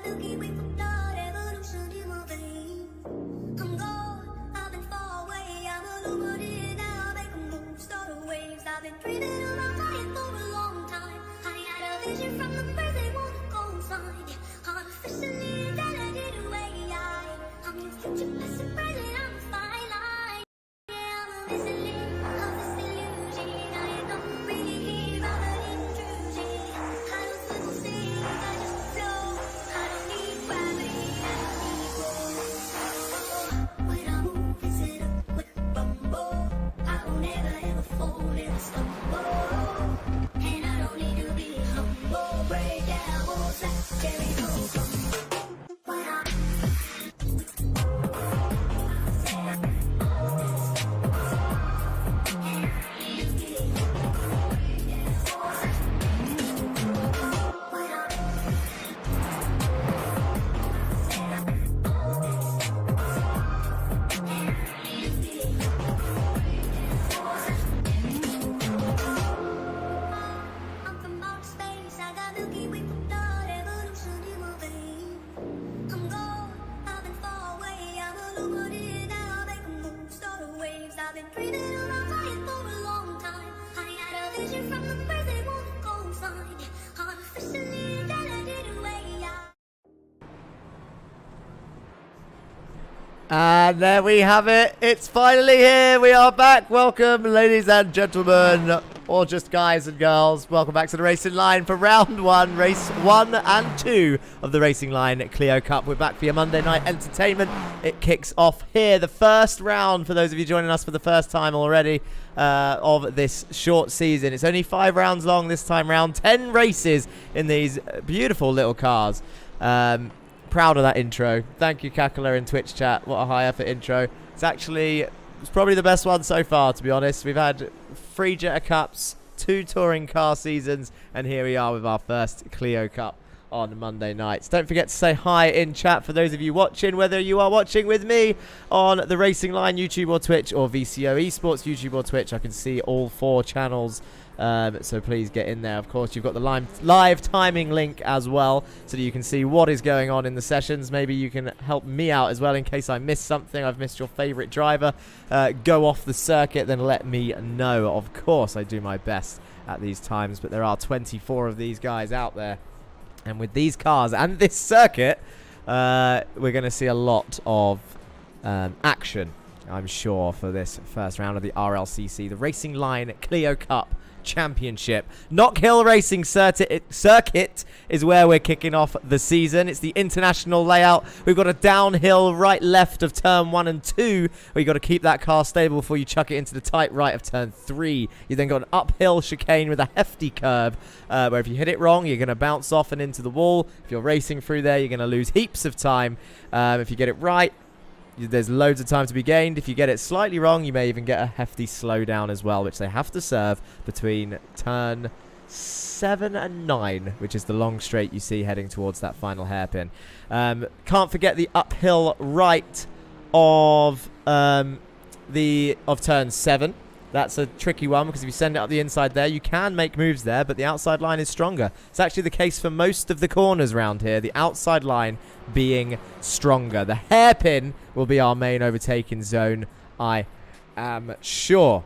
milky way for blood, evolution in my veins. I'm gone, I've been far away, I'm illuminated now, make a move, start a waves. I've been dreaming of my fire for a long time. I had a vision from the birds, they wanna go find. Artificially talented away, I'm your future, past and present, I'm a fine line. Yeah, I'm a missing link of this illusion. I am not really here, I'm an intrusion. I don't swim or sing, I just flow. I don't need gravity, I don't need roll. When I move, it's in a quick rumble. I will never ever fall, never stumble. And I don't need to be humble. Break down walls like Jericho. When I I'm from outer space, I got milky way for blood, evolution in my veins. I'm gone, I've been far away, I'm illuminated now, make a move, start a waves. I've been dreaming of my fire for a long time. I had a vision from the birds, they wanna go find. Artificially talented away, And there we have it. It's finally here. We are back. Welcome, ladies and gentlemen, or just guys and girls. Welcome back to the Racing Line for round one, race 1 and 2 of the Racing Line Clio Cup. We're back for your Monday night entertainment. It kicks off here. The first round, for those of you joining us for the first time already, of this short season. It's only 5 rounds long this time round. 10 races in these beautiful little cars. Proud of that intro. Thank you, Kakala in Twitch chat. What a high effort intro. It's probably the best one so far, to be honest. We've had 3 Jetta Cups, 2 touring car seasons, and here we are with our first Clio Cup on Monday nights. Don't forget to say hi in chat for those of you watching, whether you are watching with me on the Racing Line YouTube or Twitch, or VCO eSports YouTube or Twitch. I can see all 4 channels. So please get in there. Of course, you've got the live timing link as well, so that you can see what is going on in the sessions. Maybe you can help me out as well in case I miss something. I've missed your favorite driver. Go off the circuit, then let me know. Of course, I do my best at these times, but there are 24 of these guys out there. And with these cars and this circuit, we're going to see a lot of action, I'm sure, for this first round of the RLCC, the Racing Line Clio Cup Championship. Knockhill Racing Circuit is where we're kicking off the season. It's the international layout. We've got a downhill right left of turn 1 and 2, where you've got to keep that car stable before you chuck it into the tight right of turn 3. You then got an uphill chicane with a hefty curve, where if you hit it wrong, you're going to bounce off and into the wall. If you're racing through there, you're going to lose heaps of time. If you get it right, there's loads of time to be gained. If you get it slightly wrong, you may even get a hefty slowdown as well, which they have to serve between turn 7 and 9, which is the long straight you see heading towards that final hairpin. Can't forget the uphill right of turn 7. That's a tricky one, because if you send it up the inside there, you can make moves there, but the outside line is stronger. It's actually the case for most of the corners around here, the outside line being stronger. The hairpin will be our main overtaking zone, I am sure.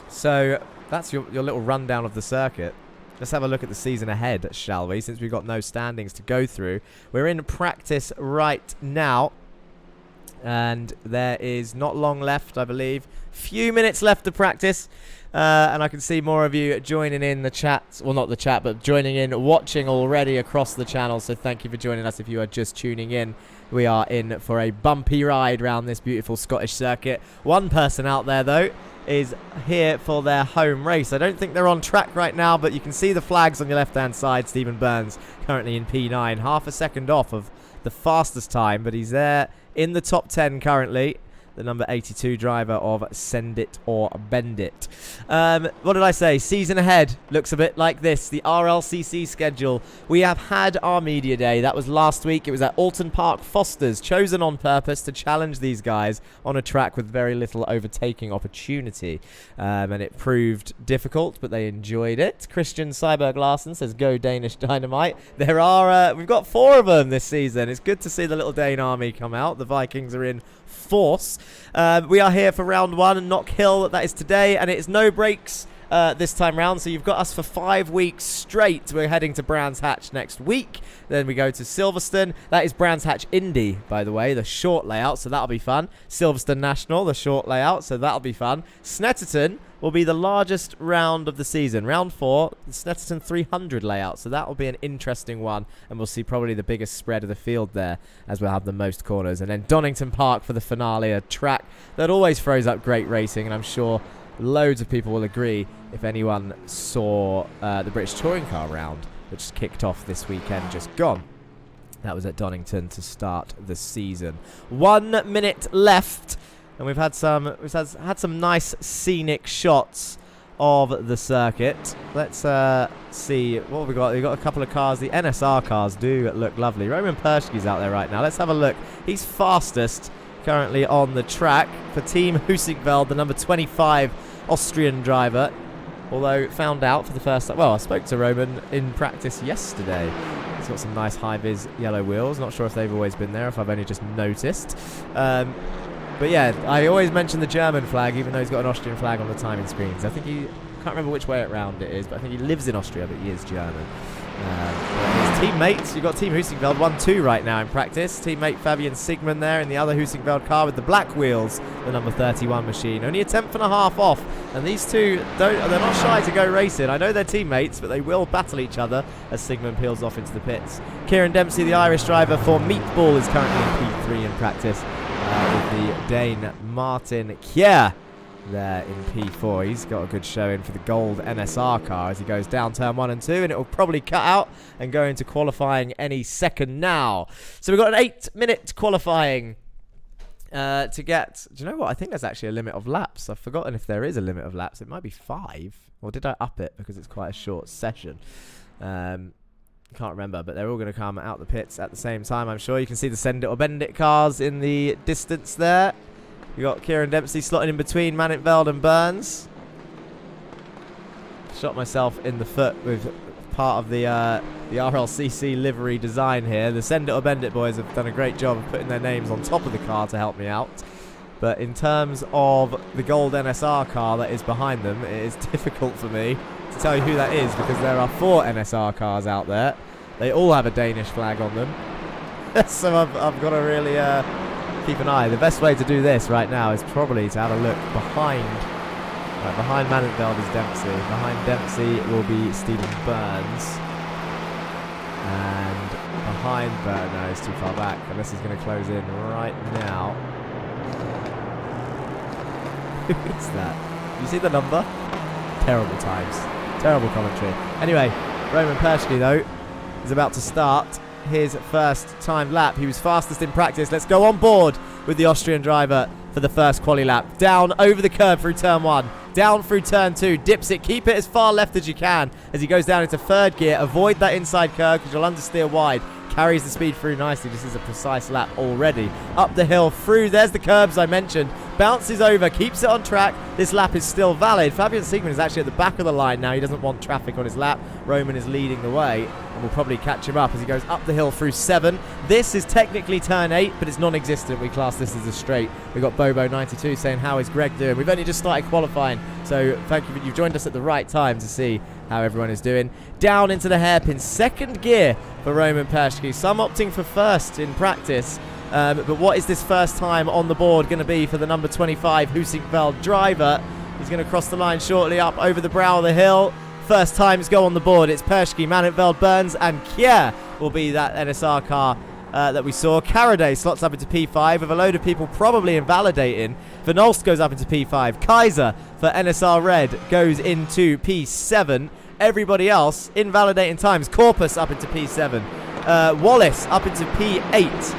So that's your little rundown of the circuit. Let's have a look at the season ahead, shall we, since we've got no standings to go through. We're in practice right now, and there is not long left, I believe. Few minutes left to practice, and I can see more of you joining in the chat. Well, not the chat, but joining in, watching already across the channel. So thank you for joining us if you are just tuning in. We are in for a bumpy ride around this beautiful Scottish circuit. One person out there, though, is here for their home race. I don't think they're on track right now, but you can see the flags on your left-hand side. Stephen Burns currently in P9, half a second off of the fastest time, but he's there in the top 10 currently. the number 82 driver of Send It or Bend It. What did I say? Season ahead looks a bit like this. The RLCC schedule. We have had our media day. That was last week. It was at Alton Park Fosters, chosen on purpose to challenge these guys on a track with very little overtaking opportunity. And it proved difficult, but they enjoyed it. Christian Cyberg Larsen says, "Go Danish Dynamite." There are, we've got 4 of them this season. It's good to see the little Dane army come out. The Vikings are in force. We are here for round 1 and Knockhill. That is today, and it is no breaks this time round. So you've got us for 5 weeks straight. We're heading to Brands Hatch next week. Then we go to Silverstone. That is Brands Hatch Indy, by the way, the short layout. So that'll be fun. Silverstone National, the short layout. So that'll be fun. Snetterton will be the largest round of the season. Round 4, the Snetterton 300 layout. So that will be an interesting one. And we'll see probably the biggest spread of the field there, as we'll have the most corners. And then Donington Park for the finale, a track that always throws up great racing. And I'm sure loads of people will agree if anyone saw the British Touring Car round, which kicked off this weekend, just gone. That was at Donington to start the season. 1 minute left. And we've had some nice scenic shots of the circuit. Let's see what have we got. We've got a couple of cars. The NSR cars do look lovely. Roman Perschke's out there right now. Let's have a look. He's fastest currently on the track for Team Husingveld, the number 25 Austrian driver. Although found out for the first time. Well, I spoke to Roman in practice yesterday. He's got some nice high-vis yellow wheels. Not sure if they've always been there, if I've only just noticed. But yeah, I always mention the German flag, even though he's got an Austrian flag on the timing screens. I think I can't remember which way around it is, but I think he lives in Austria, but he is German. His teammates, you've got Team Husingveld 1-2 right now in practice. Teammate Fabian Sigmund there in the other Husingveld car with the black wheels, the number 31 machine. Only a 10th and a half off, and these two they're not shy to go racing. I know they're teammates, but they will battle each other as Sigmund peels off into the pits. Kieran Dempsey, the Irish driver for Meatball, is currently in P3 in practice. With the Dane Martin Kjær there in P4. He's got a good showing for the gold NSR car as he goes down turn 1 and 2, and it will probably cut out and go into qualifying any second now. So we've got an 8-minute qualifying to get. Do you know what? I think there's actually a limit of laps. I've forgotten if there is a limit of laps. It might be 5, or did I up it because it's quite a short session? Can't remember, but they're all going to come out the pits at the same time. I'm sure you can see the Send It or Bend It cars in the distance there. You got Kieran Dempsey slotting in between Manintveld and Burns. Shot myself in the foot with part of the RLCC livery design here. The Send It or Bend It boys have done a great job of putting their names on top of the car to help me out. But in terms of the gold NSR car that is behind them, it is difficult for me to tell you who that is because there are 4 NSR cars out there. They all have a Danish flag on them. So I've got to really keep an eye. The best way to do this right now is probably to have a look behind. Right, behind Manintveld is Dempsey. Behind Dempsey will be Stephen Burns. And behind Burns, no, he's too far back. Unless he's going to close in right now. Who is that? You see the number? Terrible times. Terrible commentary. Anyway, Roman Perschke, though, is about to start his first time lap. He was fastest in practice. Let's go on board with the Austrian driver for the first quali lap. Down over the curb through turn 1. Down through turn 2. Dips it. Keep it as far left as you can as he goes down into 3rd gear. Avoid that inside curve because you'll understeer wide. Carries the speed through nicely. This is a precise lap already. Up the hill, through. There's the curbs I mentioned. Bounces over, keeps it on track. This lap is still valid. Fabian Sigmund is actually at the back of the line now. He doesn't want traffic on his lap. Roman is leading the way and will probably catch him up as he goes up the hill through 7. This is technically turn 8, but it's non-existent. We class this as a straight. We've got Bobo92 saying, how is Greg doing? We've only just started qualifying, so thank you. You've joined us at the right time to see how everyone is doing. Down into the hairpin. 2nd gear for Roman Perschke. Some opting for 1st in practice. But what is this first time on the board going to be for the number 25 Husingveld driver? He's going to cross the line shortly up over the brow of the hill. First times go on the board. It's Perschke, Manintveld, Burns and Kjær will be that NSR car that we saw. Caraday slots up into P5 with a load of people probably invalidating. Van Olst goes up into P5. Kaiser for NSR Red goes into P7. Everybody else invalidating times. Corpus up into P7. Wallace up into P8.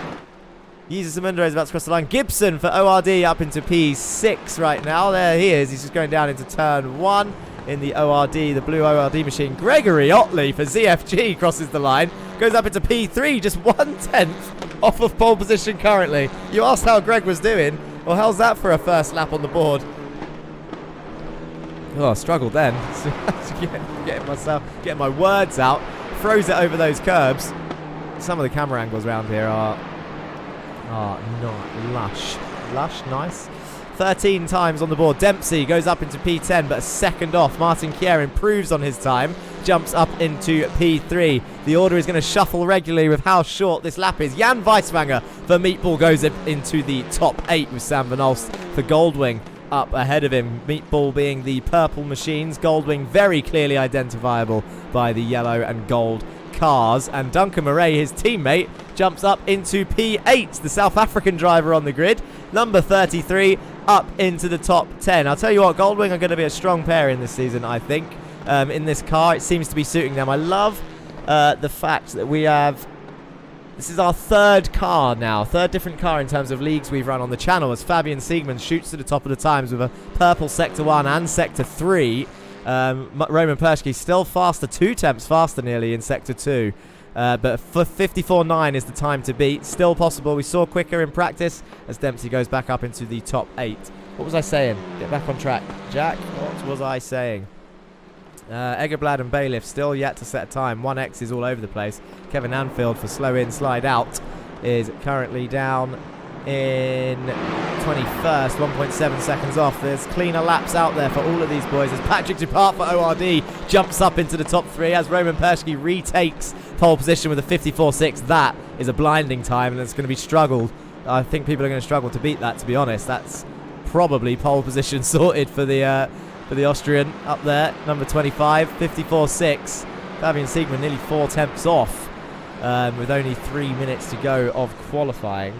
Uses Samundra is about to cross the line. Gibson for ORD up into P6 right now. There he is. He's just going down into turn 1 in the ORD, the blue ORD machine. Gregory Otley for ZFG crosses the line. Goes up into P3, just 1/10 off of pole position currently. You asked how Greg was doing. Well, how's that for a first lap on the board? Oh, I struggled then. Getting my words out. Throws it over those curbs. Some of the camera angles around here are not lush. Lush, nice. 13 times on the board. Dempsey goes up into P10, but a second off. Martin Kier improves on his time. Jumps up into P3. The order is going to shuffle regularly with how short this lap is. Jan Weiswanger for Meatball goes into the top 8 with Sam Van Olst for Goldwing up ahead of him. Meatball being the purple machines. Goldwing very clearly identifiable by the yellow and gold cars. And Duncan Murray, his teammate, jumps up into P8, the South African driver on the grid. Number 33 up into the top 10. I'll tell you what, Goldwing are going to be a strong pair in this season, I think. In this car, it seems to be suiting them. I love the fact that we have... This is our third car now. Third different car in terms of leagues we've run on the channel as Fabian Siegmund shoots to the top of the times with a purple Sector 1 and Sector 3. Roman Persky still faster, 2 temps faster nearly in Sector 2. But for 54.9 is the time to beat. Still possible. We saw quicker in practice as Dempsey goes back up into the top 8. What was I saying? Get back on track. Jack, what was I saying? Egerblad and Bailiff still yet to set a time. 1X is all over the place. Kevin Anfield for slow in, slide out is currently down in 21st, 1.7 seconds off. There's cleaner laps out there for all of these boys as Patrick Dupart for ORD jumps up into the top 3 as Roman Persky retakes pole position with a 54.6. That is a blinding time and it's going to be struggled. I think people are going to struggle to beat that, to be honest. That's probably pole position sorted for the Austrian up there, number 25, 54.6. Fabian Siegmund nearly 4 temps off with only 3 minutes to go of qualifying.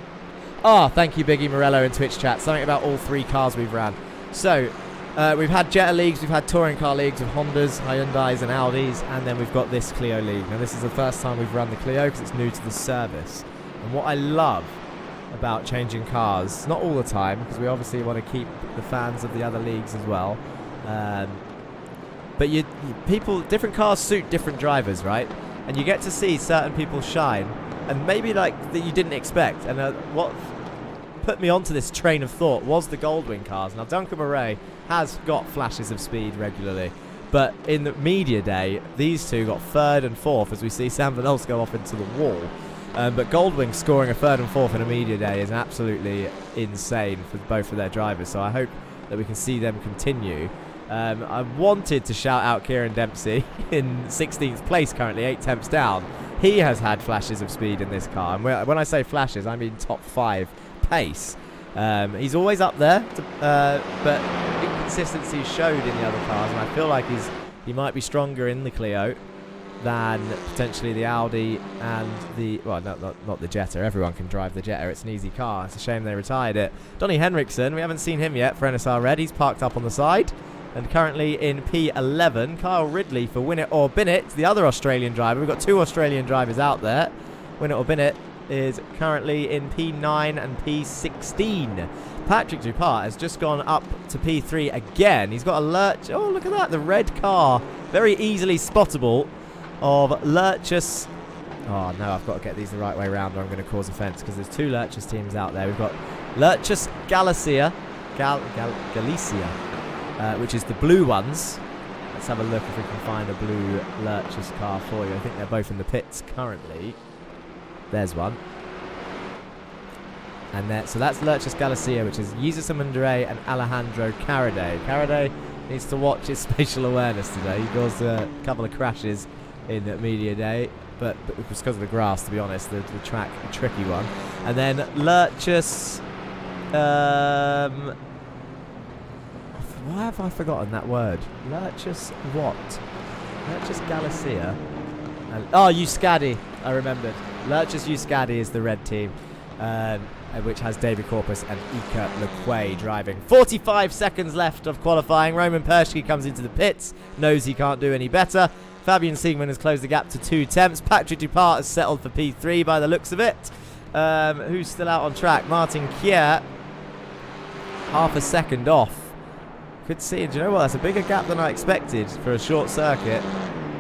Thank you, Biggie Morello in Twitch chat. Something about all 3 cars we've ran. So, we've had Jetta leagues, we've had touring car leagues with Hondas, Hyundais and Audis, and then we've got this Clio league. Now, this is the first time we've run the Clio because it's new to the service. And what I love about changing cars, not all the time, because we obviously want to keep the fans of the other leagues as well. But different cars suit different drivers, right? And you get to see certain people shine, and maybe like that you didn't expect. And what put me onto this train of thought was the Goldwing cars. Now, Duncan Murray has got flashes of speed regularly, but in the media day, these two got 3rd and 4th as we see Sam Van Olst go off into the wall. But Goldwing scoring a 3rd and 4th in a media day is absolutely insane for both of their drivers. So I hope that we can see them continue. I wanted to shout out Kieran Dempsey in 16th place currently, 8 temps down. He has had flashes of speed in this car, and when I say flashes, I mean top 5 pace. He's always up there, but inconsistency showed in the other cars, and I feel like he might be stronger in the Clio than potentially the Audi and the... Well, not the Jetta. Everyone can drive the Jetta. It's an easy car. It's a shame they retired it. Donny Henriksen, we haven't seen him yet for NSR Red. He's parked up on the side. And currently in P11, Kyle Ridley for Win It or Bin It, the other Australian driver. We've got 2 Australian drivers out there. Win It or Bin It is currently in P9 and P16. Patrick Dupart has just gone up to P3 again. He's got a lurch. Oh, look at that. The red car. Very easily spottable of Lurchus. Oh, no, I've got to get these the right way around or I'm going to cause offence because there's 2 Lurchus teams out there. We've got Lurchus Galicia, which is the blue ones. Let's have a look if we can find a blue Lurchus car for you. I think they're both in the pits currently. There's one. And so that's Lurchus Galicia, which is Jesus Amundare and Alejandro Caraday. Caraday needs to watch his spatial awareness today. He caused a couple of crashes in media day, but it was because of the grass, to be honest. The track, a tricky one. And then Lurchus... why have I forgotten that word? Lurchus what? Lurchus Galicia. Euskadi. I remembered. Lurchus Euskadi is the red team, which has David Corpus and Ika Lequay driving. 45 seconds left of qualifying. Roman Persky comes into the pits, knows he can't do any better. Fabian Siegmund has closed the gap to 2 temps. Patrick Dupart has settled for P3 by the looks of it. Who's still out on track? Martin Kier, half a second off. Could see, do you know what? That's a bigger gap than I expected for a short circuit.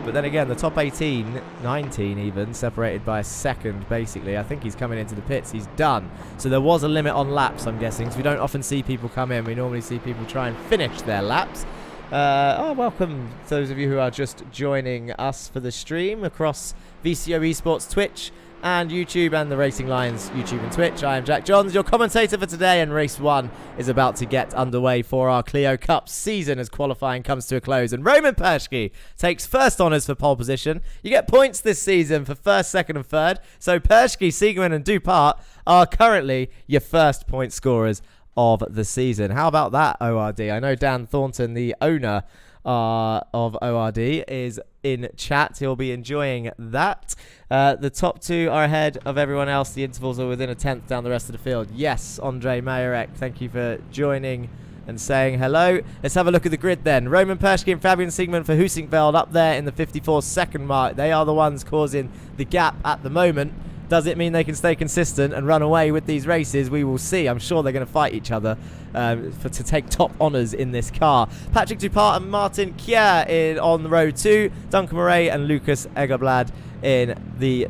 But then again, the top 18, 19 even, separated by a second, basically. I think he's coming into the pits. He's done. So there was a limit on laps, I'm guessing. So we don't often see people come in. We normally see people try and finish their laps. Welcome to those of you who are just joining us for the stream across VCO eSports Twitch and YouTube and the Racing Lines YouTube and Twitch. I am Jack Johns, your commentator for today, and race 1 is about to get underway for our Clio Cup season as qualifying comes to a close. And Roman Perschke takes first honours for pole position. You get points this season for first, second and third. So Perschke, Siegman and Dupart are currently your first point scorers of the season. How about that, ORD? I know Dan Thornton, the owner of ORD, is in chat. He'll be enjoying that. The top 2 are ahead of everyone else. The intervals are within a tenth down the rest of the field. Yes, Andre Mayerek, thank you for joining and saying hello. Let's have a look at the grid then. Roman Perschke and Fabian Siegman for Husingveld up there in the 54-second mark. They are the ones causing the gap at the moment. Does it mean they can stay consistent and run away with these races? We will see. I'm sure they're going to fight each other to take top honours in this car. Patrick Dupart and Martin Kier on row 2. Duncan Murray and Lucas Egerblad in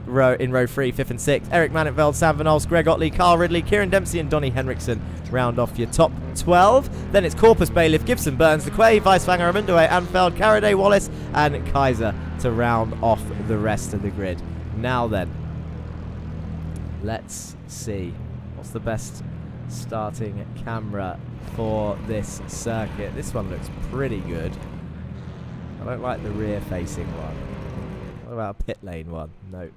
row 3, 5th and 6th. Eric Manenveld, Sam Van Olst, Greg Otley, Carl Ridley, Kieran Dempsey and Donny Henriksen round off your top 12. Then it's Corpus, Bailiff, Gibson, Burns, LeQuay, Weisfanger, Amundue, Anfeld, Caraday, Wallace and Kaiser to round off the rest of the grid. Now then, let's see what's the best starting camera for this circuit. This one looks pretty good. I don't like the rear facing one. What about a pit lane one? No,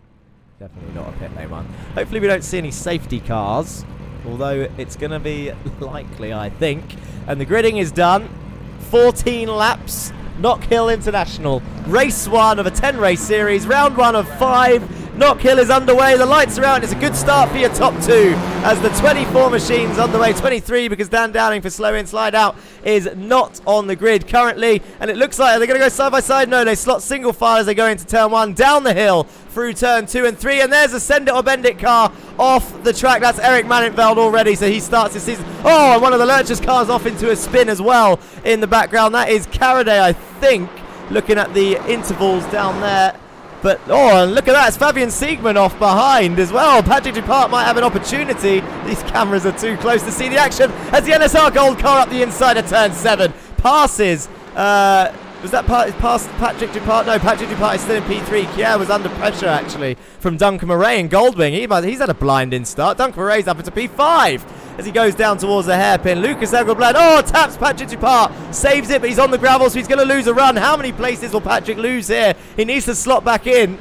definitely not a pit lane one. Hopefully we don't see any safety cars, although it's going to be likely, I think. And the gridding is done. 14 laps. Knockhill International. Race 1 of a 10-race series. Round 1 of 5. Knockhill is underway. The lights are out. It's a good start for your top 2 as the 24 machine's underway. 23 because Dan Downing for slow in, slide out is not on the grid currently. And it looks like they're going to go side by side. No, they slot single file as they go into turn 1. Down the hill through turn 2 and 3. And there's a send it or bend it car off the track. That's Eric Manenveld already. So he starts his season. Oh, and one of the Lurchers cars off into a spin as well in the background. That is Caraday, I think, looking at the intervals down there. But, oh, and look at that. It's Fabian Siegman off behind as well. Patrick Dupart might have an opportunity. These cameras are too close to see the action as the NSR Gold car up the inside of turn 7. Passes. Was that past Patrick Dupart? No, Patrick Dupart is still in P3. Kier was under pressure, actually, from Duncan Murray and Goldwing. He's had a blinding start. Duncan Murray's up into P5 as he goes down towards the hairpin. Lucas Egelblad, taps Patrick Dupart. Saves it, but he's on the gravel, so he's going to lose a run. How many places will Patrick lose here? He needs to slot back in.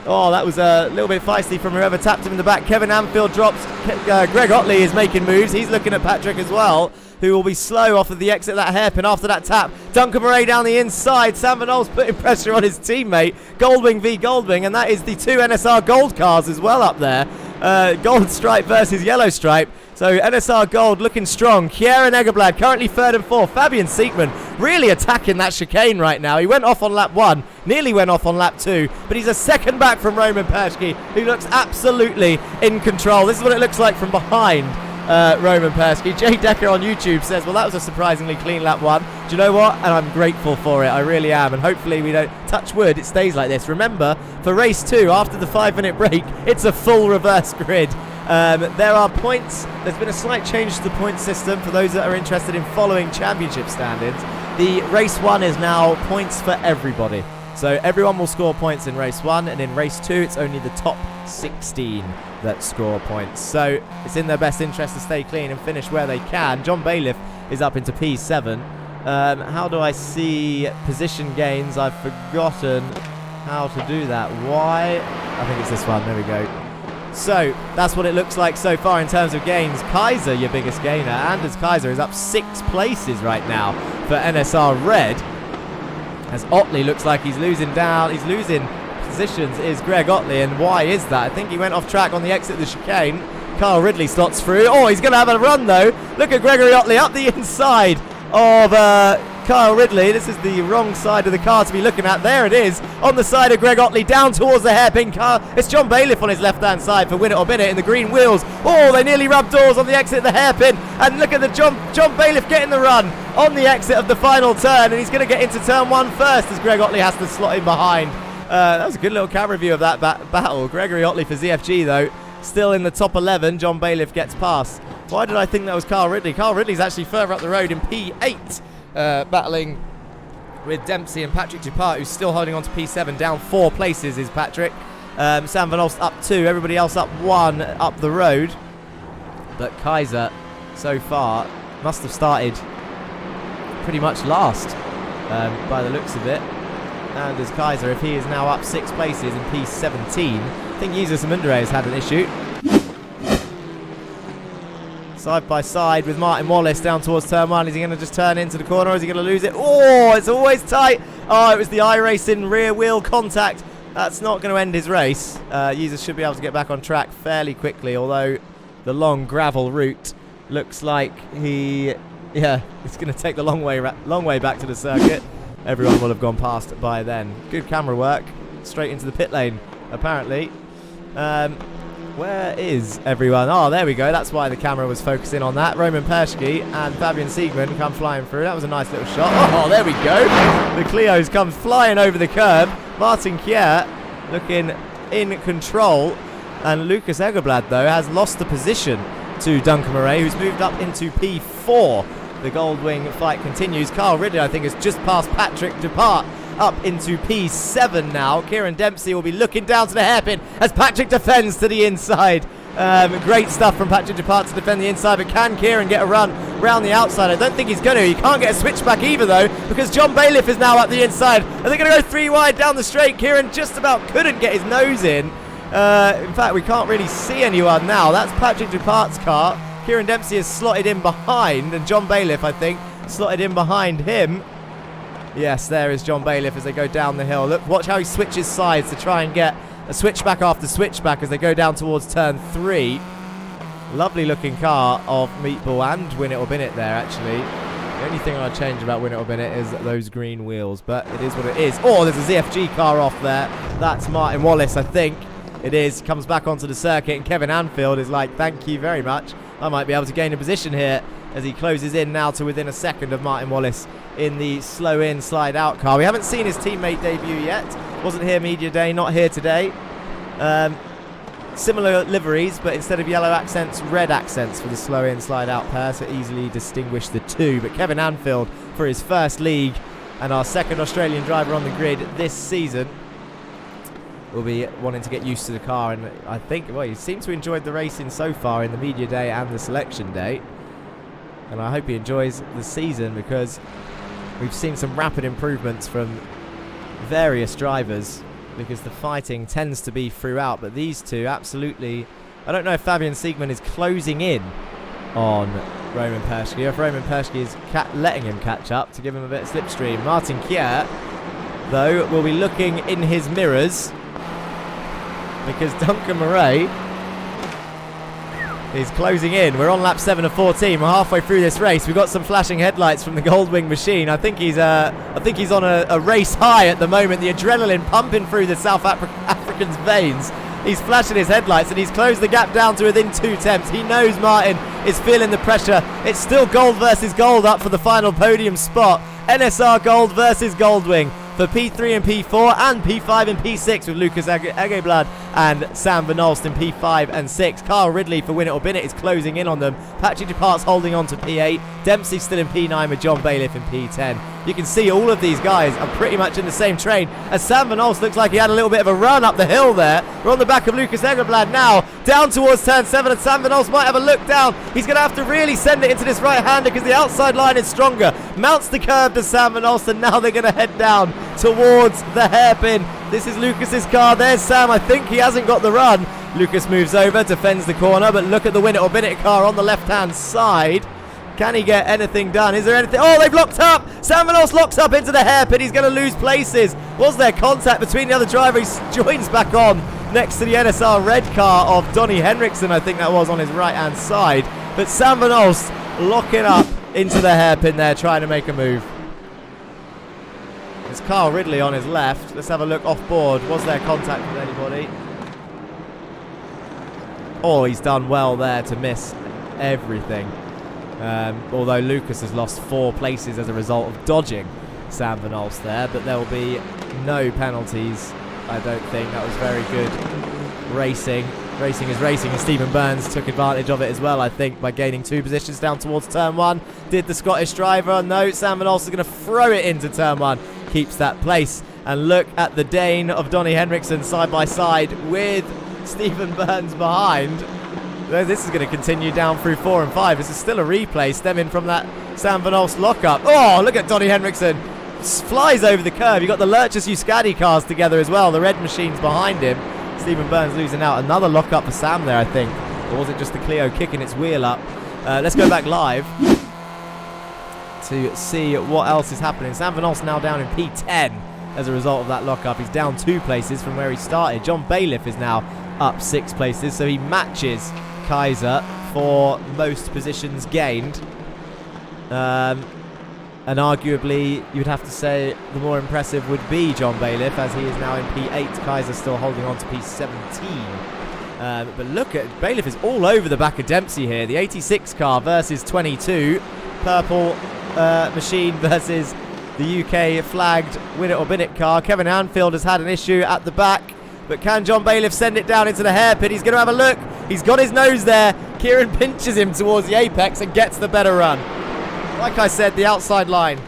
Oh, that was a little bit feisty from whoever tapped him in the back. Kevin Anfield drops. Greg Otley is making moves. He's looking at Patrick as well, who will be slow off of the exit of that hairpin after that tap. Duncan Murray down the inside. Sam Van Olst putting pressure on his teammate. Goldwing v Goldwing, and that is the 2 NSR Gold cars as well up there. Gold stripe versus yellow stripe. So NSR Gold looking strong. Kier and Egerblad currently 3rd and 4th. Fabian Siegman really attacking that chicane right now. He went off on lap 1, nearly went off on lap 2, but he's a second back from Roman Perschke, who looks absolutely in control. This is what it looks like from behind Roman Perschke. Jay Decker on YouTube says, well, that was a surprisingly clean lap 1. Do you know what? And I'm grateful for it. I really am. And hopefully we don't, touch wood, it stays like this. Remember, for race 2, after the 5-minute break, it's a full reverse grid. There are points. There's been a slight change to the point system for those that are interested in following championship standards. The race 1 is now points for everybody. So everyone will score points in race 1, and in race 2 it's only the top 16 that score points. So it's in their best interest to stay clean and finish where they can. John Bailiff is up into P7. How do I see position gains? I've forgotten how to do that. Why? I think it's this one. There we go. So that's what it looks like so far in terms of gains. Kaiser, your biggest gainer. Anders Kaiser is up 6 places right now for NSR Red, as Otley looks like he's losing down. He's losing positions, is Greg Otley, and why is that? I think he went off track on the exit of the chicane. Carl Ridley slots through. Oh, he's going to have a run though. Look at Gregory Otley up the inside of Kyle Ridley. This is the wrong side of the car to be looking at. There it is, on the side of Greg Otley, down towards the hairpin car. It's John Bailiff on his left-hand side for Win It or Bin It in the green wheels. Oh, they nearly rubbed doors on the exit of the hairpin. And look at the John Bailiff getting the run on the exit of the final turn. And he's going to get into turn 1 first as Greg Otley has to slot in behind. That was a good little camera view of that battle. Gregory Otley for ZFG, though, still in the top 11. John Bailiff gets past. Why did I think that was Carl Ridley? Carl Ridley's actually further up the road in P8, battling with Dempsey and Patrick Dupart, who's still holding on to P7. Down 4 places is Patrick. Sam Van Olst up 2. Everybody else up 1 up the road. But Kaiser, so far, must have started pretty much last by the looks of it. And as Kaiser, if he is now up 6 places in P17, I think Jesus Amundere has had an issue. Side by side with Martin Wallace down towards turn 1. Is he going to just turn into the corner or is he going to lose it? Oh, it's always tight. Oh, it was the iRacing rear wheel contact. That's not going to end his race. Jesus should be able to get back on track fairly quickly, although the long gravel route looks like it's going to take the long way back to the circuit. Everyone will have gone past it by then. Good camera work. Straight into the pit lane, apparently. Where is everyone? Oh, there we go. That's why the camera was focusing on that. Roman Perschke and Fabian Siegmund come flying through. That was a nice little shot. Oh, there we go. The Clios come flying over the curb. Martin Kier looking in control. And Lucas Egerblad, though, has lost the position to Duncan Murray, who's moved up into P4. The Goldwing fight continues. Carl Ridley, I think, has just passed Patrick Dupart up into P7 now. Kieran Dempsey will be looking down to the hairpin as Patrick defends to the inside. Great stuff from Patrick Dupart to defend the inside, but can Kieran get a run round the outside? I don't think he's going to. He can't get a switchback either, though, because John Bailiff is now up the inside. Are they going to go 3 wide down the straight? Kieran just about couldn't get his nose in. In fact, we can't really see anyone now. That's Patrick Dupart's car. Kieran Dempsey is slotted in behind, and John Bailiff, I think, slotted in behind him. Yes, there is John Bailiff as they go down the hill. Look, watch how he switches sides to try and get a switchback after switchback as they go down towards turn 3. Lovely looking car of Meatball and Win It or Bin It there, actually. The only thing I'd change about Win It or Bin It is those green wheels, but it is what it is. Oh, there's a ZFG car off there. That's Martin Wallace, I think. It is. Comes back onto the circuit, and Kevin Anfield is like, thank you very much. I might be able to gain a position here as he closes in now to within a second of Martin Wallace in the slow in, slide out car. We haven't seen his teammate debut yet. Wasn't here media day, not here today. Similar liveries, but instead of yellow accents, red accents for the slow in, slide out pair to easily distinguish the two. But Kevin Anfield for his first league and our second Australian driver on the grid this season will be wanting to get used to the car, and I think, well, he seems to enjoy the racing so far in the media day and the selection day, and I hope he enjoys the season because we've seen some rapid improvements from various drivers because the fighting tends to be throughout, but these two absolutely. I don't know if Fabian Siegmund is closing in on Roman Perschke, or if Roman Perschke is letting him catch up to give him a bit of slipstream. Martin Kier, though, will be looking in his mirrors because Duncan Murray is closing in. We're on lap 7 of 14. We're halfway through this race. We've got some flashing headlights from the Goldwing machine. I think he's on a race high at the moment. The adrenaline pumping through the South African's veins. He's flashing his headlights and he's closed the gap down to within 2 tenths. He knows Martin is feeling the pressure. It's still gold versus gold up for the final podium spot. NSR Gold versus Goldwing for P3 and P4 and P5 and P6 with Lucas Egeblad and Sam Van Olst in P5 and 6. Carl Ridley for Win It or Bin It is closing in on them. Patrick Dupart's holding on to P8. Dempsey still in P9 with John Bailiff in P10. You can see all of these guys are pretty much in the same train as Sam Van Olst looks like he had a little bit of a run up the hill there. We're on the back of Lucas Egeblad now, down towards turn 7, and Sam Van Olst might have a look down. He's going to have to really send it into this right-hander because the outside line is stronger. Mounts the curb to Sam Van Olst, and now they're going to head down towards the hairpin. This is Lucas's car. There's Sam. I think he hasn't got the run. Lucas moves over, defends the corner, but look at the Win It or Bin It car on the left-hand side. Can he get anything done? Is there anything? Oh, they've locked up. Sam Van Olst locks up into the hairpin. He's going to lose places. Was there contact between the other driver? He joins back on next to the NSR red car of Donnie Henriksen, I think that was, on his right-hand side. But Sam Van Olst locking up into the hairpin there, trying to make a move. It's Carl Ridley on his left. Let's have a look off board. Was there contact with anybody? Oh, he's done well there to miss everything. Although Lucas has lost 4 places as a result of dodging Sam Van Olst there, but there will be no penalties, I don't think. That was very good racing. Racing is racing, and Stephen Burns took advantage of it as well, I think, by gaining 2 positions down towards turn 1. Did the Scottish driver? No, Sam Van Olst is going to throw it into turn 1. Keeps that place. And look at the Dane of Donny Henriksen side by side with Stephen Burns behind. This is going to continue down through 4 and 5. This is still a replay stemming from that Sam Van Olst lockup. Oh, look at Donny Henriksen. Flies over the curve. You've got the Lurchus Euskadi cars together as well. The red machines behind him. Stephen Burns losing out. Another lockup for Sam there, I think. Or was it just the Clio kicking its wheel up? Let's go back live to see what else is happening. Sam Van Olst now down in P10 as a result of that lockup. He's down 2 places from where he started. John Bailiff is now up 6 places, so he matches Kaiser for most positions gained. And arguably, you'd have to say the more impressive would be John Bailiff, as he is now in P8. Kaiser still holding on to P17. But look at Bailiff is all over the back of Dempsey here. The 86 car versus 22. Purple machine versus the UK flagged Win It or Bin It car. Kevin Anfield has had an issue at the back. But can John Bailiff send it down into the hairpin? He's going to have a look. He's got his nose there. Kieran pinches him towards the apex and gets the better run. Like I said, the outside line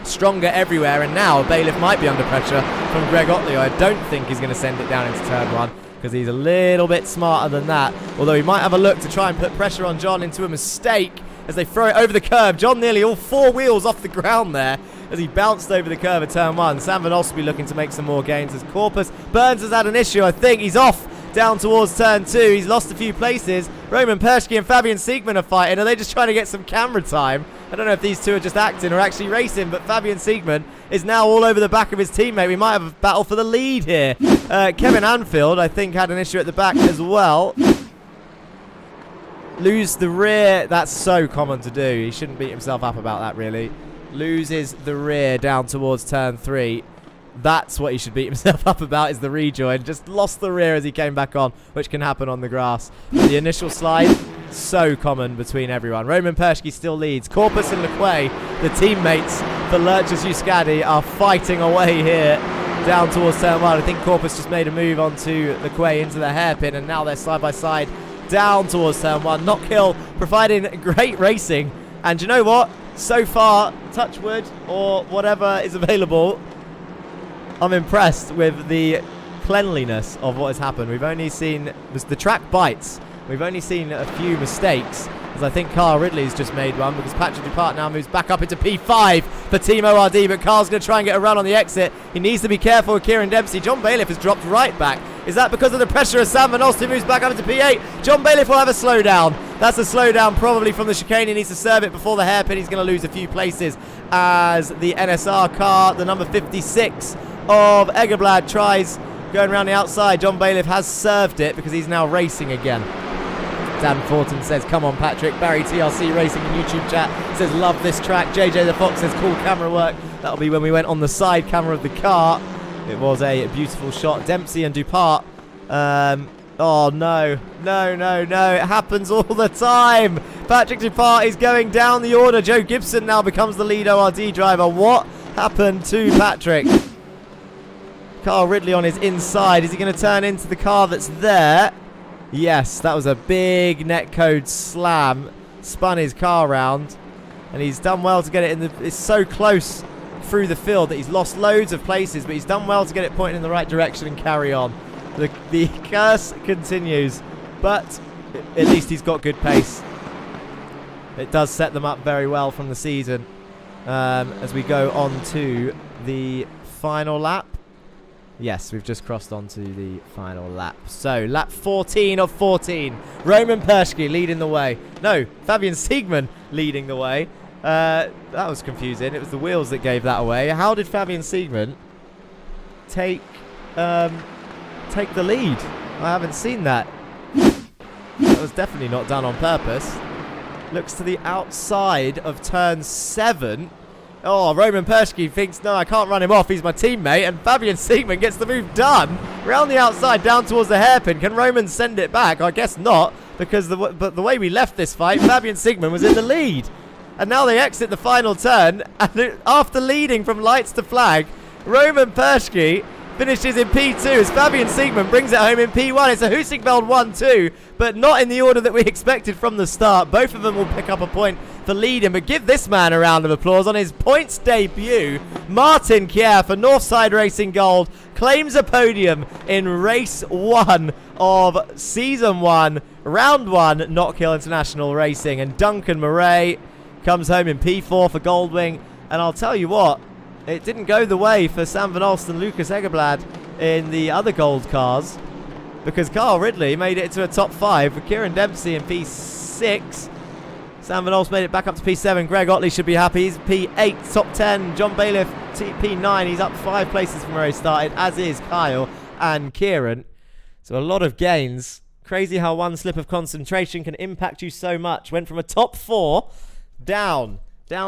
stronger everywhere, and now Bailiff might be under pressure from Greg Otley. I don't think he's going to send it down into turn 1 because he's a little bit smarter than that. Although he might have a look to try and put pressure on John into a mistake as they throw it over the curve. John nearly all 4 wheels off the ground there as he bounced over the curve at turn 1. Sam Van Olst will be looking to make some more gains as Corpus. Burns has had an issue, I think. He's off down towards turn 2. He's lost a few places. Roman Perschke and Fabian Siegman are fighting. Are they just trying to get some camera time? I don't know if these two are just acting or actually racing, but Fabian Siegman is now all over the back of his teammate. We might have a battle for the lead here. Kevin Anfield, I think, had an issue at the back as well. Lose the rear. That's so common to do. He shouldn't beat himself up about that, really. Loses the rear down towards turn 3. That's what he should beat himself up about, is the rejoin. Just lost the rear as he came back on, which can happen on the grass. The initial slide, so common between everyone. Roman Perschke still leads. Corpus and LeQuay, the teammates for Lurchus Euskadi, are fighting away here down towards turn 1. I think Corpus just made a move onto LeQuay into the hairpin, and now they're side by side down towards turn 1. Knockhill providing great racing. And you know what? So far, touch wood or whatever is available, I'm impressed with the cleanliness of what has happened. We've only seen the track bites. We've only seen a few mistakes, as I think Carl Ridley's just made one, because Patrick Dupart now moves back up into P5 for Team ORD, but Carl's going to try and get a run on the exit. He needs to be careful with Kieran Dempsey. John Bailiff has dropped right back. Is that because of the pressure of Sam Van Olst, who moves back up into P8? John Bailiff will have a slowdown. That's a slowdown probably from the chicane. He needs to serve it before the hairpin. He's going to lose a few places as the NSR car, the number 56 of Egerblad, tries going around the outside. John Bailiff has served it because he's now racing again. Dan Fortin says, come on Patrick. Barry TRC Racing in YouTube chat says, love this track. JJ the Fox says, cool camera work. That'll be when we went on the side camera of the car. It was a beautiful shot. Dempsey and Dupart. Oh no. It happens all the time. Patrick Dupart is going down the order. Joe Gibson now becomes the lead ORD driver. What happened to Patrick? Carl Ridley on his inside. Is he going to turn into the car that's there? Yes, that was a big netcode slam. Spun his car round. And he's done well to get it in the... It's so close through the field that he's lost loads of places, but he's done well to get it pointing in the right direction and carry on. The curse continues, but at least he's got good pace. It does set them up very well from the season as we go on to the final lap. Yes, we've just crossed onto the final lap. So, lap 14 of 14. Roman Perschke leading the way. No, Fabian Siegman leading the way. That was confusing. It was the wheels that gave that away. How did Fabian Siegman take the lead? I haven't seen that. That was definitely not done on purpose. Looks to the outside of turn 7. Oh, Roman Persky thinks, no, I can't run him off. He's my teammate. And Fabian Siegman gets the move done. Round the outside, down towards the hairpin. Can Roman send it back? I guess not, because the way we left this fight, Fabian Siegman was in the lead. And now they exit the final turn. And after leading from lights to flag, Roman Persky finishes in P2 as Fabian Siegman brings it home in P1. It's a Husingveld 1-2, but not in the order that we expected from the start. Both of them will pick up a point for leading, but give this man a round of applause on his points debut. Martin Kjaer for Northside Racing Gold claims a podium in race 1 of season 1, round 1, Knockhill International Racing. And Duncan Murray comes home in P4 for Goldwing. And I'll tell you what, it didn't go the way for Sam Van Olst and Lucas Egerblad in the other gold cars, because Carl Ridley made it to a top 5 for Kieran Dempsey in P6. Sam Van Olst made it back up to P7. Greg Otley should be happy. He's P8, top 10. John Bailiff, P9. He's up 5 places from where he started, as is Kyle and Kieran. So a lot of gains. Crazy how one slip of concentration can impact you so much. Went from a top 4 down. Did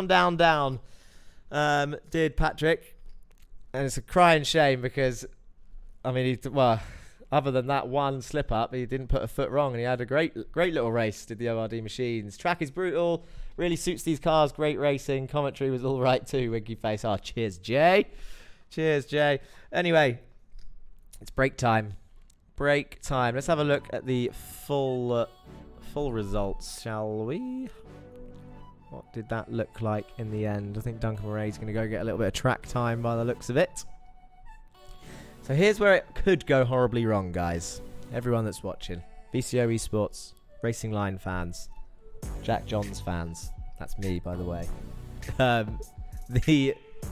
Patrick, and it's a crying shame because, I mean, other than that one slip up, he didn't put a foot wrong, and he had a great little race. Did the ORD machines? Track is brutal, really suits these cars. Great racing, commentary was all right too. Winky face. Oh, cheers, Jay. Cheers, Jay. Anyway, it's break time. Let's have a look at the full results, shall we? What did that look like in the end? I think Duncan Murray's going to go get a little bit of track time by the looks of it. So here's where it could go horribly wrong, guys. Everyone that's watching. VCO eSports, Racing Line fans, Jack Johns fans. That's me, by the way.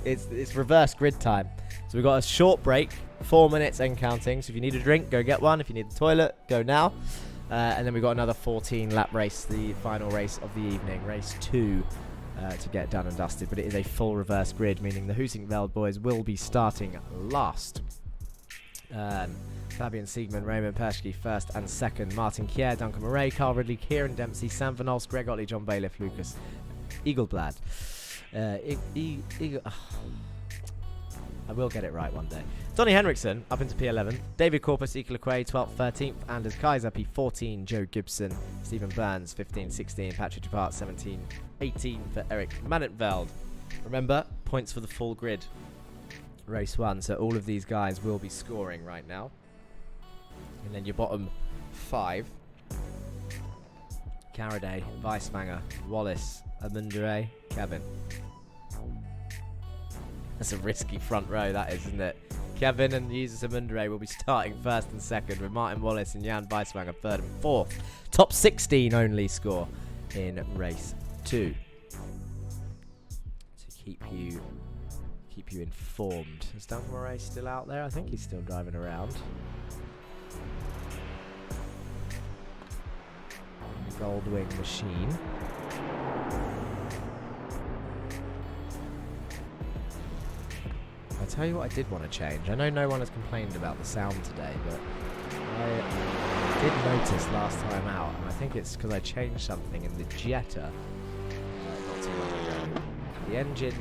It's reverse grid time. So we've got a short break, 4 minutes and counting. So if you need a drink, go get one. If you need the toilet, go now. And then we've got another 14-lap race, the final race of the evening, race 2, to get done and dusted. But it is a full reverse grid, meaning the Husingveld boys will be starting last. Fabian Siegman, Roman Persky first and second. Martin Kjaer, Duncan Murray, Carl Ridley, Kieran Dempsey, Sam Van Olst, Greg Otley, John Bailiff, Lucas Eagleblad. I will get it right one day. Donny Henriksen up into P11. David Corpus, Equilique, 12th, 13th. Anders Kaiser, P14. Joe Gibson, Stephen Burns, 15, 16. Patrick Dupart, 17, 18 for Eric Manenveld. Remember, points for the full grid. Race 1, so all of these guys will be scoring right now. And then your bottom 5. Caraday, Weissmanger, Wallace, Amundere, Kevin. That's a risky front row, that is, isn't it? Kevin and Jesus Amundere will be starting first and second, with Martin Wallace and Jan Weissmanger third and fourth. Top 16 only score in race 2. To keep you informed. Is Duncan Murray still out there? I think he's still driving around. The Goldwing machine. I'll tell you what I did want to change. I know no one has complained about the sound today, but I did notice last time out, and I think it's because I changed something in the Jetta not too long ago. The engine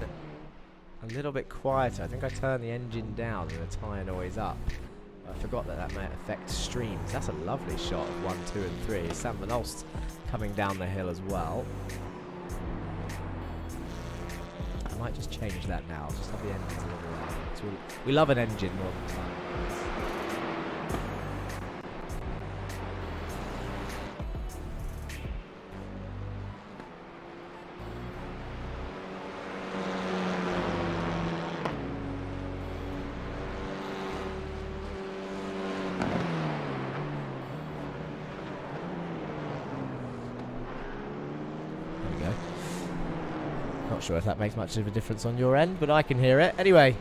a little bit quieter. I think I turned the engine down and the tyre noise up. I forgot that might affect streams. That's a lovely shot of 1, 2 and 3. Sam Van Olst coming down the hill as well. I might just change that now. Just have the engines a little loud. So we love an engine more than time. Not sure if that makes much of a difference on your end, but I can hear it. Anyway,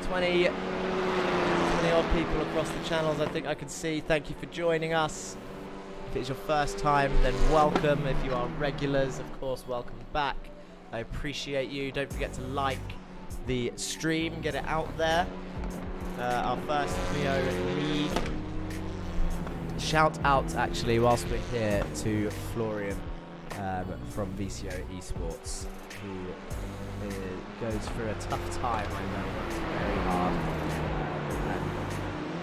20 odd people across the channels I think I can see. Thank you for joining us. If it's your first time, then welcome. If you are regulars, of course, welcome back. I appreciate you. Don't forget to like the stream, get it out there. Our first Clio lead. Shout out, actually, whilst we're here, to Florian from VCO eSports. who goes through a tough time, I know. That's very hard. And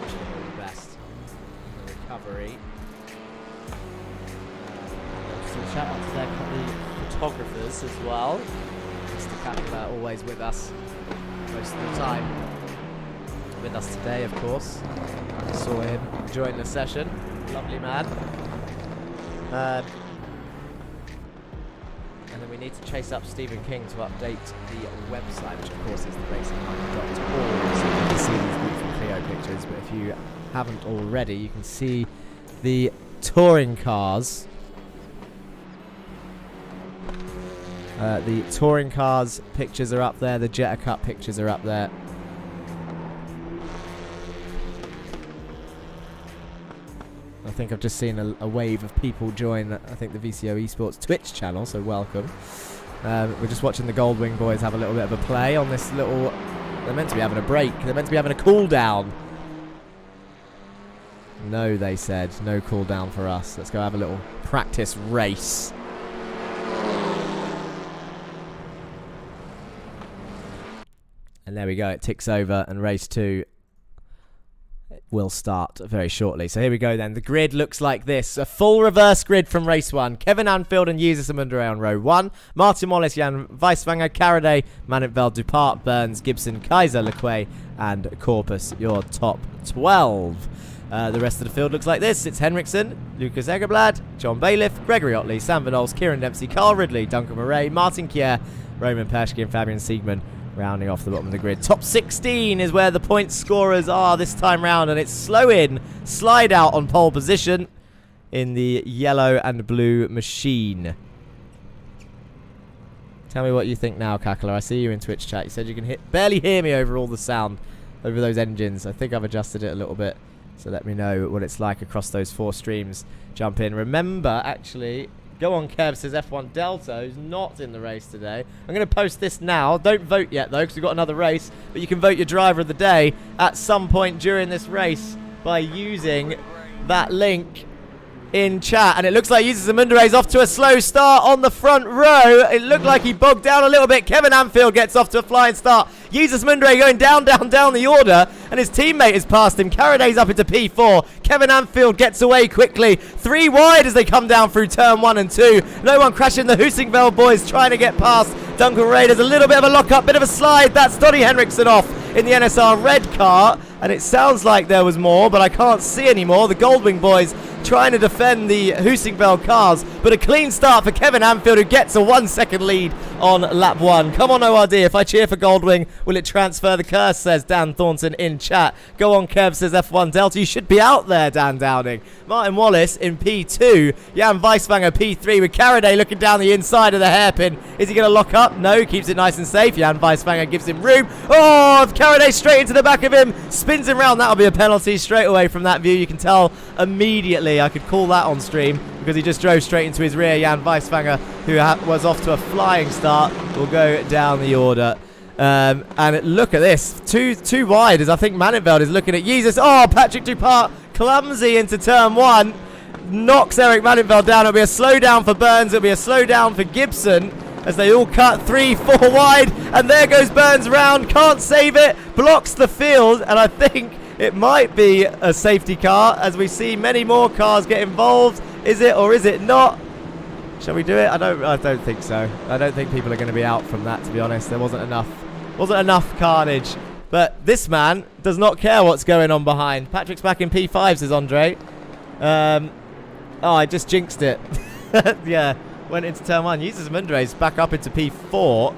wishing him all the best in the recovery. So shout out to the photographers as well. Mr. Capper always with us most of the time. With us today, of course. I saw him join the session. Lovely man. And then we need to chase up Stephen King to update the website, which of course is theracing.org, so you can see these beautiful Clio pictures. But if you haven't already, you can see the touring cars. The touring cars pictures are up there. The Jetta Cup pictures are up there. I think I've just seen a wave of people join, I think, the VCO eSports Twitch channel, so welcome. We're just watching the Goldwing boys have a little bit of a play on this little... They're meant to be having a break. They're meant to be having a cool down. No, they said. No cool down for us. Let's go have a little practice race. And there we go. It ticks over and race 2 will start very shortly. So here we go then. The grid looks like this. A full reverse grid from race 1. Kevin Anfield and Jesus Amundere on row 1. Martin Wallace, Jan Weiswanger, Caraday, Manenveld, Dupart, Burns, Gibson, Kaiser, Lequay and Corpus, your top 12. The rest of the field looks like this. It's Henriksen, Lucas Egerblad, John Bailiff, Gregory Otley, Sam Van Ols, Kieran Dempsey, Carl Ridley, Duncan Murray, Martin Kier, Roman Perschke and Fabian Siegman rounding off the bottom of the grid. Top 16 is where the point scorers are this time round, and it's Slow In, Slide Out on pole position in the yellow and blue machine. Tell me what you think now, Cackler. I see you in Twitch chat. You said you can barely hear me over all the sound over those engines. I think I've adjusted it a little bit, so let me know what it's like across those 4 streams. Jump in. Remember, actually, Go on Kev says F1 Delta, who's not in the race today. I'm going to post this now. Don't vote yet, though, because we've got another race. But you can vote your driver of the day at some point during this race by using that link in chat. And it looks like Jesus Amundere is off to a slow start on the front row. It looked like he bogged down a little bit. Kevin Anfield gets off to a flying start. Jesus Amundere going down the order, and his teammate has passed him. Caraday's up into P4. Kevin Anfield gets away quickly. 3 wide as they come down through turn 1 and 2. No one crashing. The Husingveld boys trying to get past Duncan Ray. There's a little bit of a lock-up, bit of a slide. That's Donny Henriksen off in the NSR red car, and it sounds like there was more, but I can't see any more. The Goldwing boys trying to defend the Husingveld cars, but a clean start for Kevin Anfield, who gets a 1 second lead on lap 1. Come on, ORD, if I cheer for Goldwing, will it transfer the curse, says Dan Thornton in chat. Go on Kev, says F1 Delta. You should be out there, Dan Downing. Martin Wallace in P2. Jan Weiswanger P3 with Caraday looking down the inside of the hairpin. Is he going to lock up? No, keeps it nice and safe. Jan Weiswanger gives him room. Oh, Caraday straight into the back of him. Spins him round. That'll be a penalty straight away from that view. You can tell immediately. I could call that on stream because he just drove straight into his rear. Jan Weiswanger, who was off to a flying start, will go down the order. And look at this. Too wide, as I think Manenveld is looking at Jesus. Oh, Patrick Dupart clumsy into turn 1. Knocks Eric Manenveld down. It'll be a slowdown for Burns. It'll be a slowdown for Gibson as they all cut 3, 4 wide. And there goes Burns round. Can't save it. Blocks the field. And I think it might be a safety car as we see many more cars get involved. Is it or is it not? Shall we do it? I don't think so. I don't think people are going to be out from that, to be honest. There wasn't enough carnage. But this man does not care what's going on behind. Patrick's back in P5, says Andre. Oh, I just jinxed it. Yeah, went into turn 1. Jesus Mundere's back up into P4.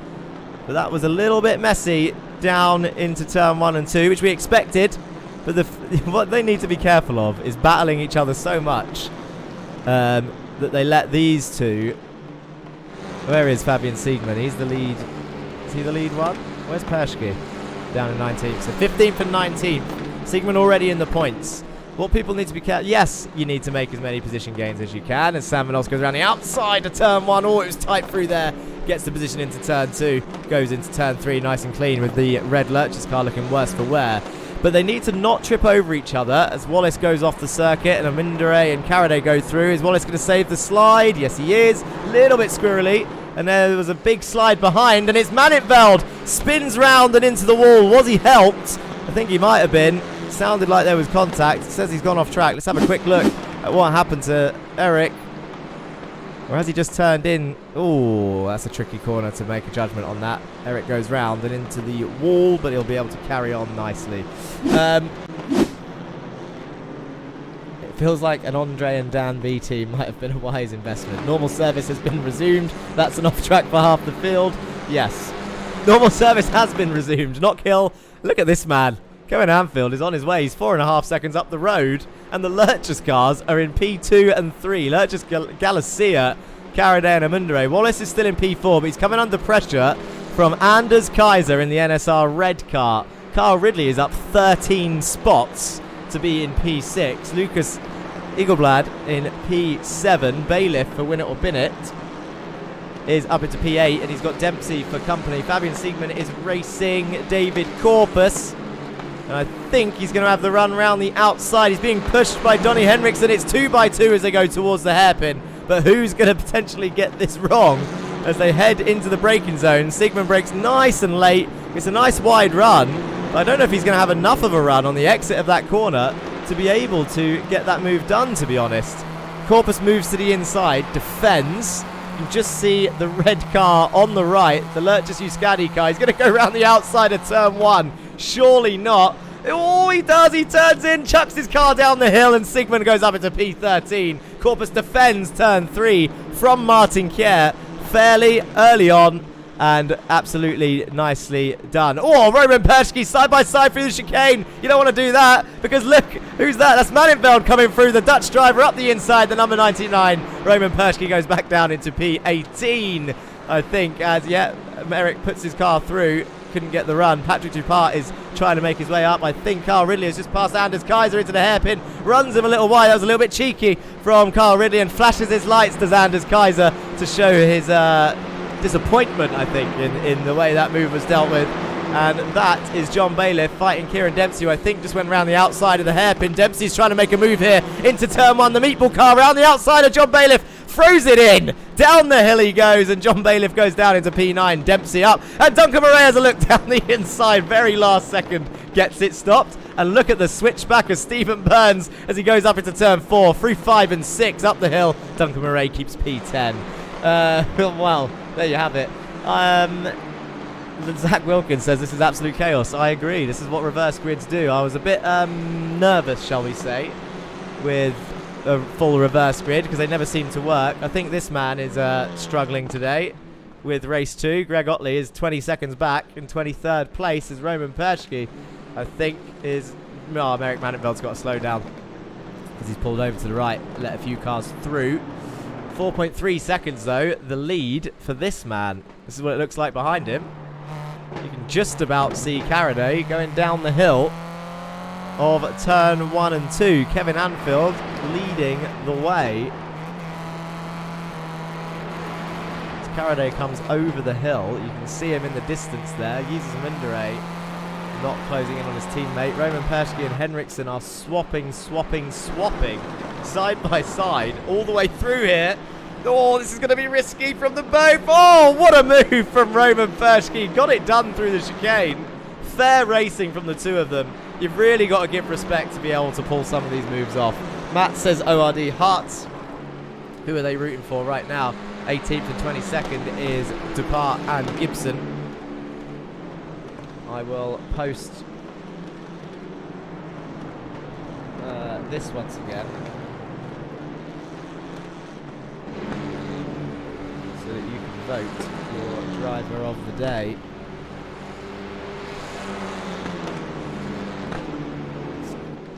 But that was a little bit messy down into turn 1 and 2, which we expected. But what they need to be careful of is battling each other so much that they let these two... Where is Fabian Siegman? He's the lead. Is he the lead one? Where's Perschke? Down in 19th. So 15th and 19th. Siegman already in the points. What people need to be careful... Yes, you need to make as many position gains as you can. And Sam Van Os goes around the outside to turn 1. Oh, it was tight through there. Gets the position into turn 2. Goes into turn 3 nice and clean with the red Lurch's car looking worse for wear. But they need to not trip over each other as Wallace goes off the circuit and Amundere and Caraday go through. Is Wallace going to save the slide? Yes, he is. Little bit squirrely. And there was a big slide behind, and it's Mannitveld. Spins round and into the wall. Was he helped? I think he might have been. Sounded like there was contact. It says he's gone off track. Let's have a quick look at what happened to Eric. Or has he just turned in? Oh, that's a tricky corner to make a judgment on that. Eric goes round and into the wall, but he'll be able to carry on nicely. It feels like an Andre and Dan B team might have been a wise investment. Normal service has been resumed. That's an off track for half the field. Yes. Normal service has been resumed. Knockhill. Look at this man. Kevin Anfield is on his way. He's 4.5 seconds up the road. And the Lurchus cars are in P2 and 3. Lurchus, Galicia, Caraday and Amundere. Wallace is still in P4, but he's coming under pressure from Anders Kaiser in the NSR red car. Carl Ridley is up 13 spots to be in P6. Lucas Eagleblad in P7. Bailiff for Win It or Bin It is up into P8, and he's got Dempsey for company. Fabian Siegman is racing David Corpus. And I think he's going to have the run round the outside. He's being pushed by Donny Henriksen. It's 2x2 as they go towards the hairpin. But who's going to potentially get this wrong as they head into the braking zone? Siegman brakes nice and late. It's a nice wide run. But I don't know if he's going to have enough of a run on the exit of that corner to be able to get that move done, to be honest. Corpus moves to the inside, defends. You can just see the red car on the right. The Lurchus Euskadi car. He's going to go around the outside of turn 1. Surely not. Oh, he does. He turns in, chucks his car down the hill, and Sigmund goes up into P13. Corpus defends turn 3 from Martin Kjær fairly early on, and absolutely nicely done. Oh, Roman Perschke side by side through the chicane. You don't want to do that, because look, who's that? That's Mannitveld coming through. The Dutch driver up the inside, the number 99. Roman Perschke goes back down into P18, I think, as, yeah, Merrick puts his car through. Couldn't get the run. Patrick Dupart is trying to make his way up. I think Carl Ridley has just passed Anders Kaiser into the hairpin. Runs him a little wide. That was a little bit cheeky from Carl Ridley, and flashes his lights, does Anders Kaiser, to show his disappointment, I think, in the way that move was dealt with. And that is John Bailiff fighting Kieran Dempsey, who I think just went around the outside of the hairpin. Dempsey's trying to make a move here into turn 1. The meatball car around the outside of John Bailiff. Throws it in. Down the hill he goes, and John Bailiff goes down into P9. Dempsey up, and Duncan Murray has a look down the inside. Very last second gets it stopped. And look at the switchback of Stephen Burns as he goes up into turn 4. Through 5 and 6 up the hill. Duncan Murray keeps P10. Well, there you have it. Zach Wilkins says this is absolute chaos. I agree. This is what reverse grids do. I was a bit nervous, shall we say, with a full reverse grid, because they never seem to work. I think this man is struggling today with race 2. Greg Otley is 20 seconds back. In 23rd place is Roman Perschke. I think is... Oh, Merrick Mannetveld's got to slow down because he's pulled over to the right, let a few cars through. 4.3 seconds though, the lead for this man. This is what it looks like behind him. You can just about see Caraday going down the hill of turn 1 and 2. Kevin Anfield leading the way. As Caraday comes over the hill, you can see him in the distance there. Uses Mindere not closing in on his teammate. Roman Perschke and Henriksen are swapping side by side all the way through here. Oh, this is going to be risky from the boat. Oh, what a move from Roman Perschke. Got it done through the chicane. Fair racing from the two of them. You've really got to give respect to be able to pull some of these moves off. Matt says ORD Hearts. Who are they rooting for right now? 18th and 22nd is Dupart and Gibson. I will post this once again so that you can vote your driver of the day.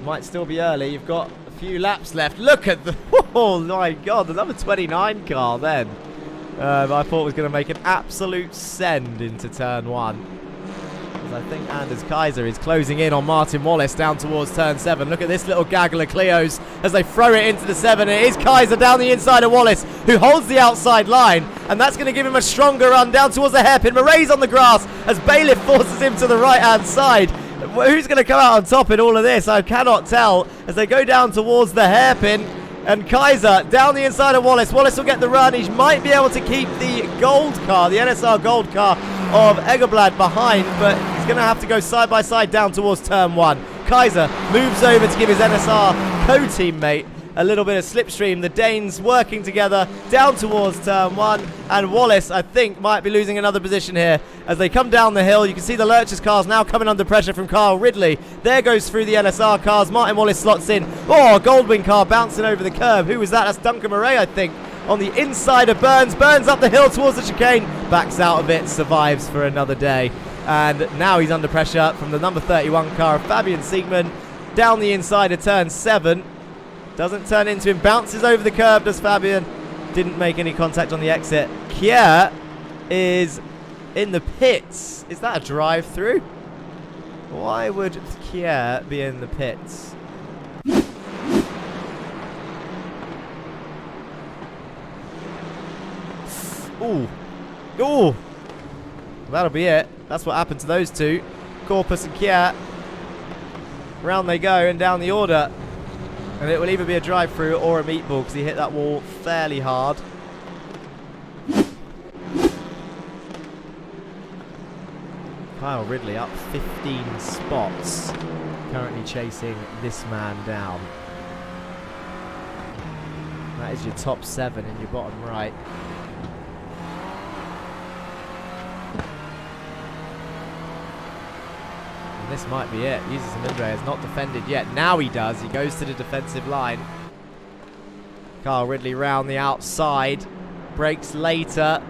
Might still be early. You've got a few laps left. Look at the... Oh my God, the number 29 car then. I thought was going to make an absolute send into turn 1. I think Anders Kaiser is closing in on Martin Wallace down towards turn 7. Look at this little gaggle of Clios as they throw it into the 7. It is Kaiser down the inside of Wallace, who holds the outside line, and that's going to give him a stronger run down towards the hairpin. Murray's on the grass as Bailiff forces him to the right-hand side. Who's going to come out on top in all of this? I cannot tell as they go down towards the hairpin. And Kaiser down the inside of Wallace. Wallace will get the run. He might be able to keep the gold car, the NSR gold car of Egerblad behind, but he's going to have to go side by side down towards turn 1. Kaiser moves over to give his NSR co-teammate a little bit of slipstream. The Danes working together down towards turn 1, and Wallace, I think, might be losing another position here as they come down the hill. You can see the Lurchers cars now coming under pressure from Kyle Ridley. There goes through the NSR cars. Martin Wallace slots in. Oh, Goldwing car bouncing over the curb. Who was that? That's Duncan Murray, I think, on the inside of Burns. Burns up the hill towards the chicane, backs out of it, survives for another day. And now he's under pressure from the number 31 car of Fabian Siegman down the inside of turn 7. Doesn't turn into him, bounces over the curb, does Fabian. Didn't make any contact on the exit. Kier is in the pits. Is that a drive-through? Why would Kier be in the pits? Ooh. Ooh. That'll be it. That's what happened to those two. Corpus and Kier. Round they go and down the order. And it will either be a drive-through or a meatball because he hit that wall fairly hard. Kyle Ridley up 15 spots. Currently chasing this man down. That is your top 7 in your bottom right. This might be it. Jesus Amindre has not defended yet. Now he does. He goes to the defensive line. Kyle Ridley round the outside. Breaks later.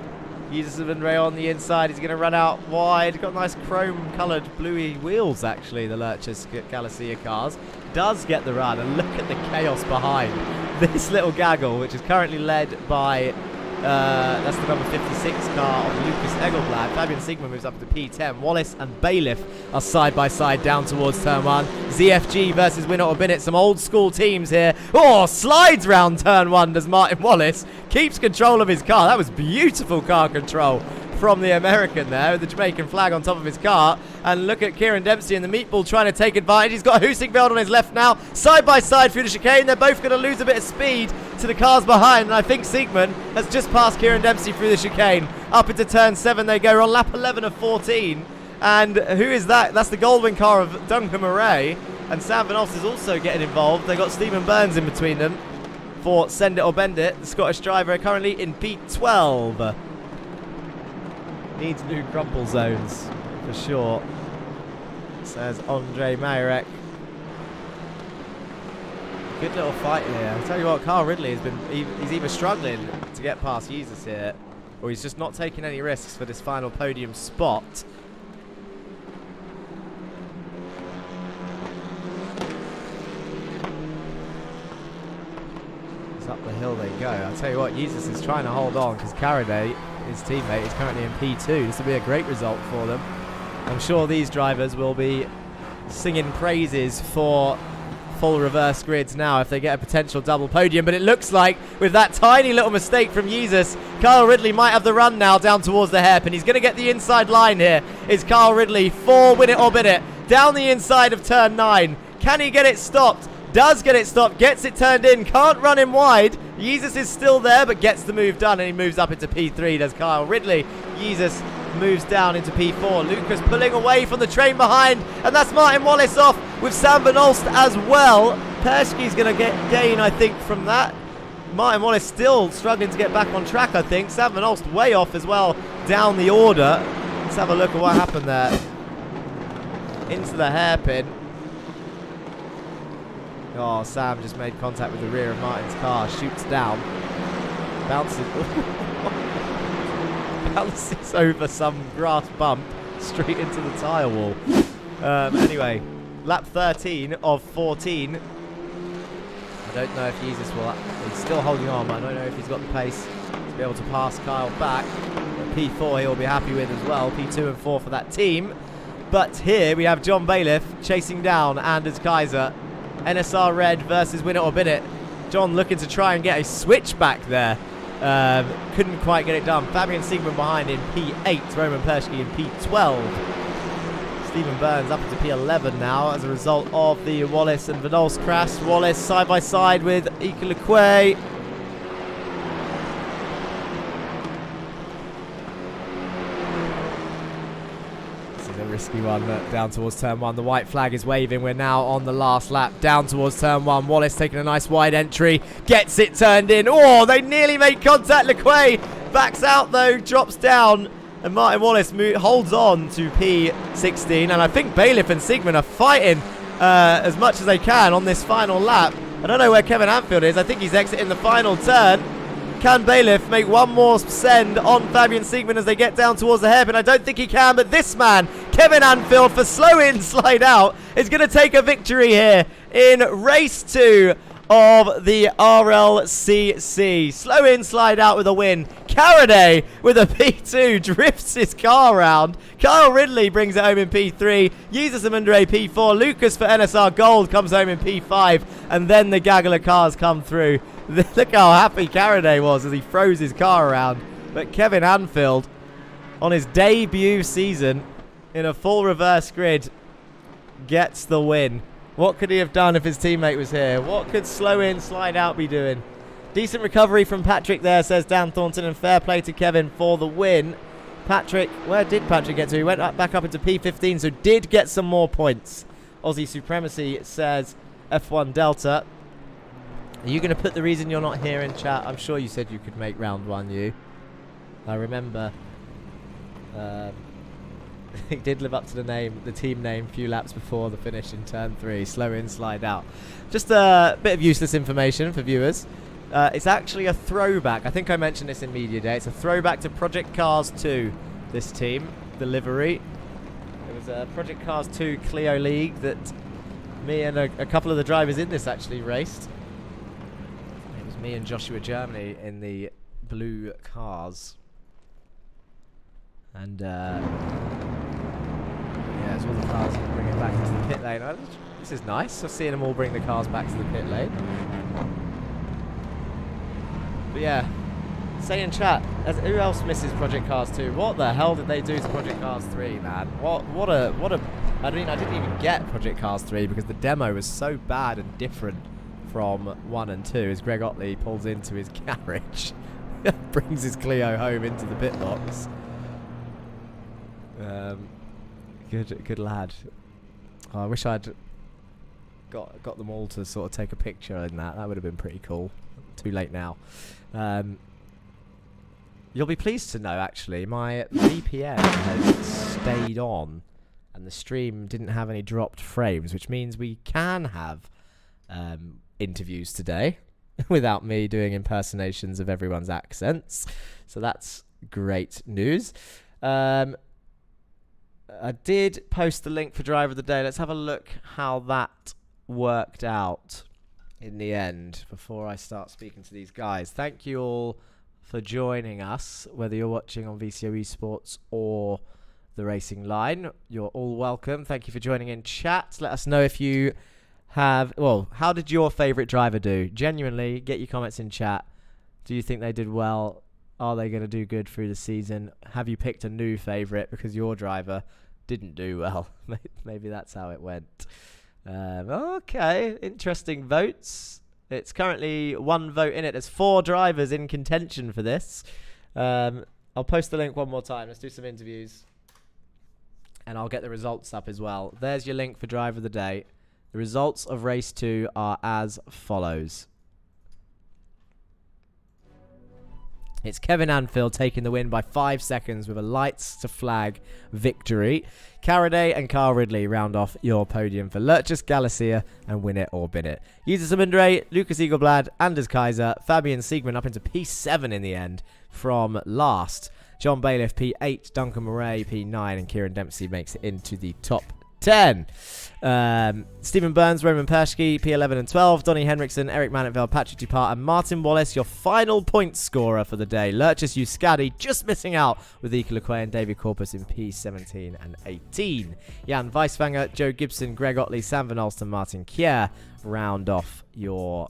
Jesus Amindre on the inside. He's going to run out wide. Got nice chrome-coloured bluey wheels, actually, the Lurchers Galicia cars. Does get the run. And look at the chaos behind this little gaggle, which is currently led by... that's the number 56 car of Lucas Egelblad. Fabian Siegman moves up to P10. Wallace and Bailiff are side by side down towards turn 1. ZFG versus Winner or Binnett. Some old school teams here. Oh, slides round turn 1 does Martin Wallace. Keeps control of his car. That was beautiful car control from the American there with the Jamaican flag on top of his car. And look at Kieran Dempsey and the Meatball trying to take advantage. He's got Husingveld on his left now. Side by side through the chicane. They're both going to lose a bit of speed to the cars behind. And I think Siegman has just passed Kieran Dempsey through the chicane. Up into turn 7 they go. We're on lap 11 of 14. And who is that? That's the Goldwing car of Duncan Murray. And Sam Van Os is also getting involved. They got Stephen Burns in between them for Send It or Bend It. The Scottish driver currently in P12. Needs new crumple zones, for sure, says Andre Mayerek. Good little fight here. I'll tell you what, Kyle Ridley has been, he's either struggling to get past Jesus here, or he's just not taking any risks for this final podium spot. It's up the hill they go. I'll tell you what, Jesus is trying to hold on because Carraday, his teammate, is currently in P2. This will be a great result for them. I'm sure these drivers will be singing praises for full reverse grids now if they get a potential double podium. But it looks like with that tiny little mistake from Jesus, Kyle Ridley might have the run now down towards the hairpin. He's going to get the inside line here. Is Kyle Ridley for Win It or Bin It down the inside of turn 9. Can he get it stopped? Does get it stopped, gets it turned in, can't run him wide. Jesus is still there, but gets the move done, and he moves up into P3, does Kyle Ridley. Jesus moves down into P4. Lucas pulling away from the train behind, and that's Martin Wallace off with Sam Van Olst as well. Persky's going to gain, I think, from that. Martin Wallace still struggling to get back on track, I think. Sam Van Olst way off as well down the order. Let's have a look at what happened there. Into the hairpin. Oh, Sam just made contact with the rear of Martin's car, shoots down, bounces, bounces over some grass bump straight into the tyre wall. Anyway, lap 13 of 14. I don't know if Jesus will, he's still holding on, but I don't know if he's got the pace to be able to pass Kyle back. But P4 he'll be happy with as well, P2 and 4 for that team. But here we have John Bailiff chasing down Anders Kaiser. NSR Red versus Win It or Bin It. John looking to try and get a switch back there. Couldn't quite get it done. Fabian Siegman behind in P8. Roman Persky in P12. Stephen Burns up into P11 now as a result of the Wallace and Vanol's crash. Wallace side by side with Ikalekwe. Risky one down towards turn 1. The white flag is waving. We're now on the last lap down towards turn 1. Wallace taking a nice wide entry, gets it turned in. Oh, they nearly made contact. Lequay backs out though, drops down, and Martin Wallace holds on to P16. And I think Bailiff and Sigmund are fighting as much as they can on this final lap. I don't know where Kevin Anfield is. I think he's exiting the final turn. Can Bailiff make one more send on Fabian Sigmund as they get down towards the hairpin? I don't think he can, but this man, Kevin Anfield, for slow in, slide out, is going to take a victory here in race 2 of the RLCC. Slow in, slide out with a win. Caraday with a P2 drifts his car around. Kyle Ridley brings it home in P3. Jesus Amundre P4. Lucas for NSR Gold comes home in P5. And then the gaggle of cars come through. Look how happy Caraday was as he froze his car around. But Kevin Anfield, on his debut season in a full reverse grid, gets the win. What could he have done if his teammate was here? What could slow in, slide out be doing? Decent recovery from Patrick there, says Dan Thornton, and fair play to Kevin for the win. Patrick, where did Patrick get to? He went back up into P15, so did get some more points. Aussie Supremacy says F1 Delta. Are you going to put the reason you're not here in chat? I'm sure you said you could make round 1, you. I remember. He did live up to the team name a few laps before the finish in turn 3. Slow in, slide out. Just a bit of useless information for viewers. It's actually a throwback. I think I mentioned this in Media Day. It's a throwback to Project Cars 2, this team, the livery. It was a Project Cars 2 Clio League that me and a couple of the drivers in this actually raced. It was me and Joshua Germany in the blue cars. And yeah, it's all the cars bring it back into the pit lane. This is nice. I'm seeing them all bring the cars back to the pit lane. But yeah, say in chat, who else misses Project Cars 2? What the hell did they do to Project Cars 3, man? What a I mean, I didn't even get Project Cars 3 because the demo was so bad and different from 1 and 2 as Greg Otley pulls into his garage, brings his Clio home into the pit box. Good lad. Oh, I wish I'd got them all to sort of take a picture in that. That would have been pretty cool. Too late now. You'll be pleased to know, actually, my VPN has stayed on and the stream didn't have any dropped frames, which means we can have interviews today without me doing impersonations of everyone's accents. So that's great news. I did post the link for Driver of the Day. Let's have a look how that worked out in the end before I start speaking to these guys. Thank you all for joining us, whether you're watching on VCO eSports or the Racing Line. You're all welcome. Thank you for joining in chat. Let us know if you have, well, how did your favourite driver do? Genuinely, get your comments in chat. Do you think they did well? Are they going to do good through the season? Have you picked a new favourite because your driver didn't do well? Maybe that's how it went. Okay, interesting votes. It's currently 1 vote in it. There's 4 drivers in contention for this. I'll post the link one more time. Let's do some interviews. And I'll get the results up as well. There's your link for Driver of the Day. The results of race 2 are as follows. It's Kevin Anfield taking the win by 5 seconds with a lights to flag victory. Caraday and Carl Ridley round off your podium for Lurchus, Galicia, and Win It or Bin It. Jesus Amundre, Lucas Eagleblad, Anders Kaiser, Fabian Siegman up into P7 in the end from last. John Bailiff P8, Duncan Murray P9, and Kieran Dempsey makes it into the top 10. Stephen Burns, Roman Perschke, P11 and 12. Donny Henriksen, Eric Manetveld, Patrick Dupart, and Martin Wallace, your final point scorer for the day. Lurchus Euskadi just missing out with Ikalekwe and David Corpus in P17 and 18. Jan Weiswanger, Joe Gibson, Greg Otley, Sam Van Alsten, Martin Kier round off your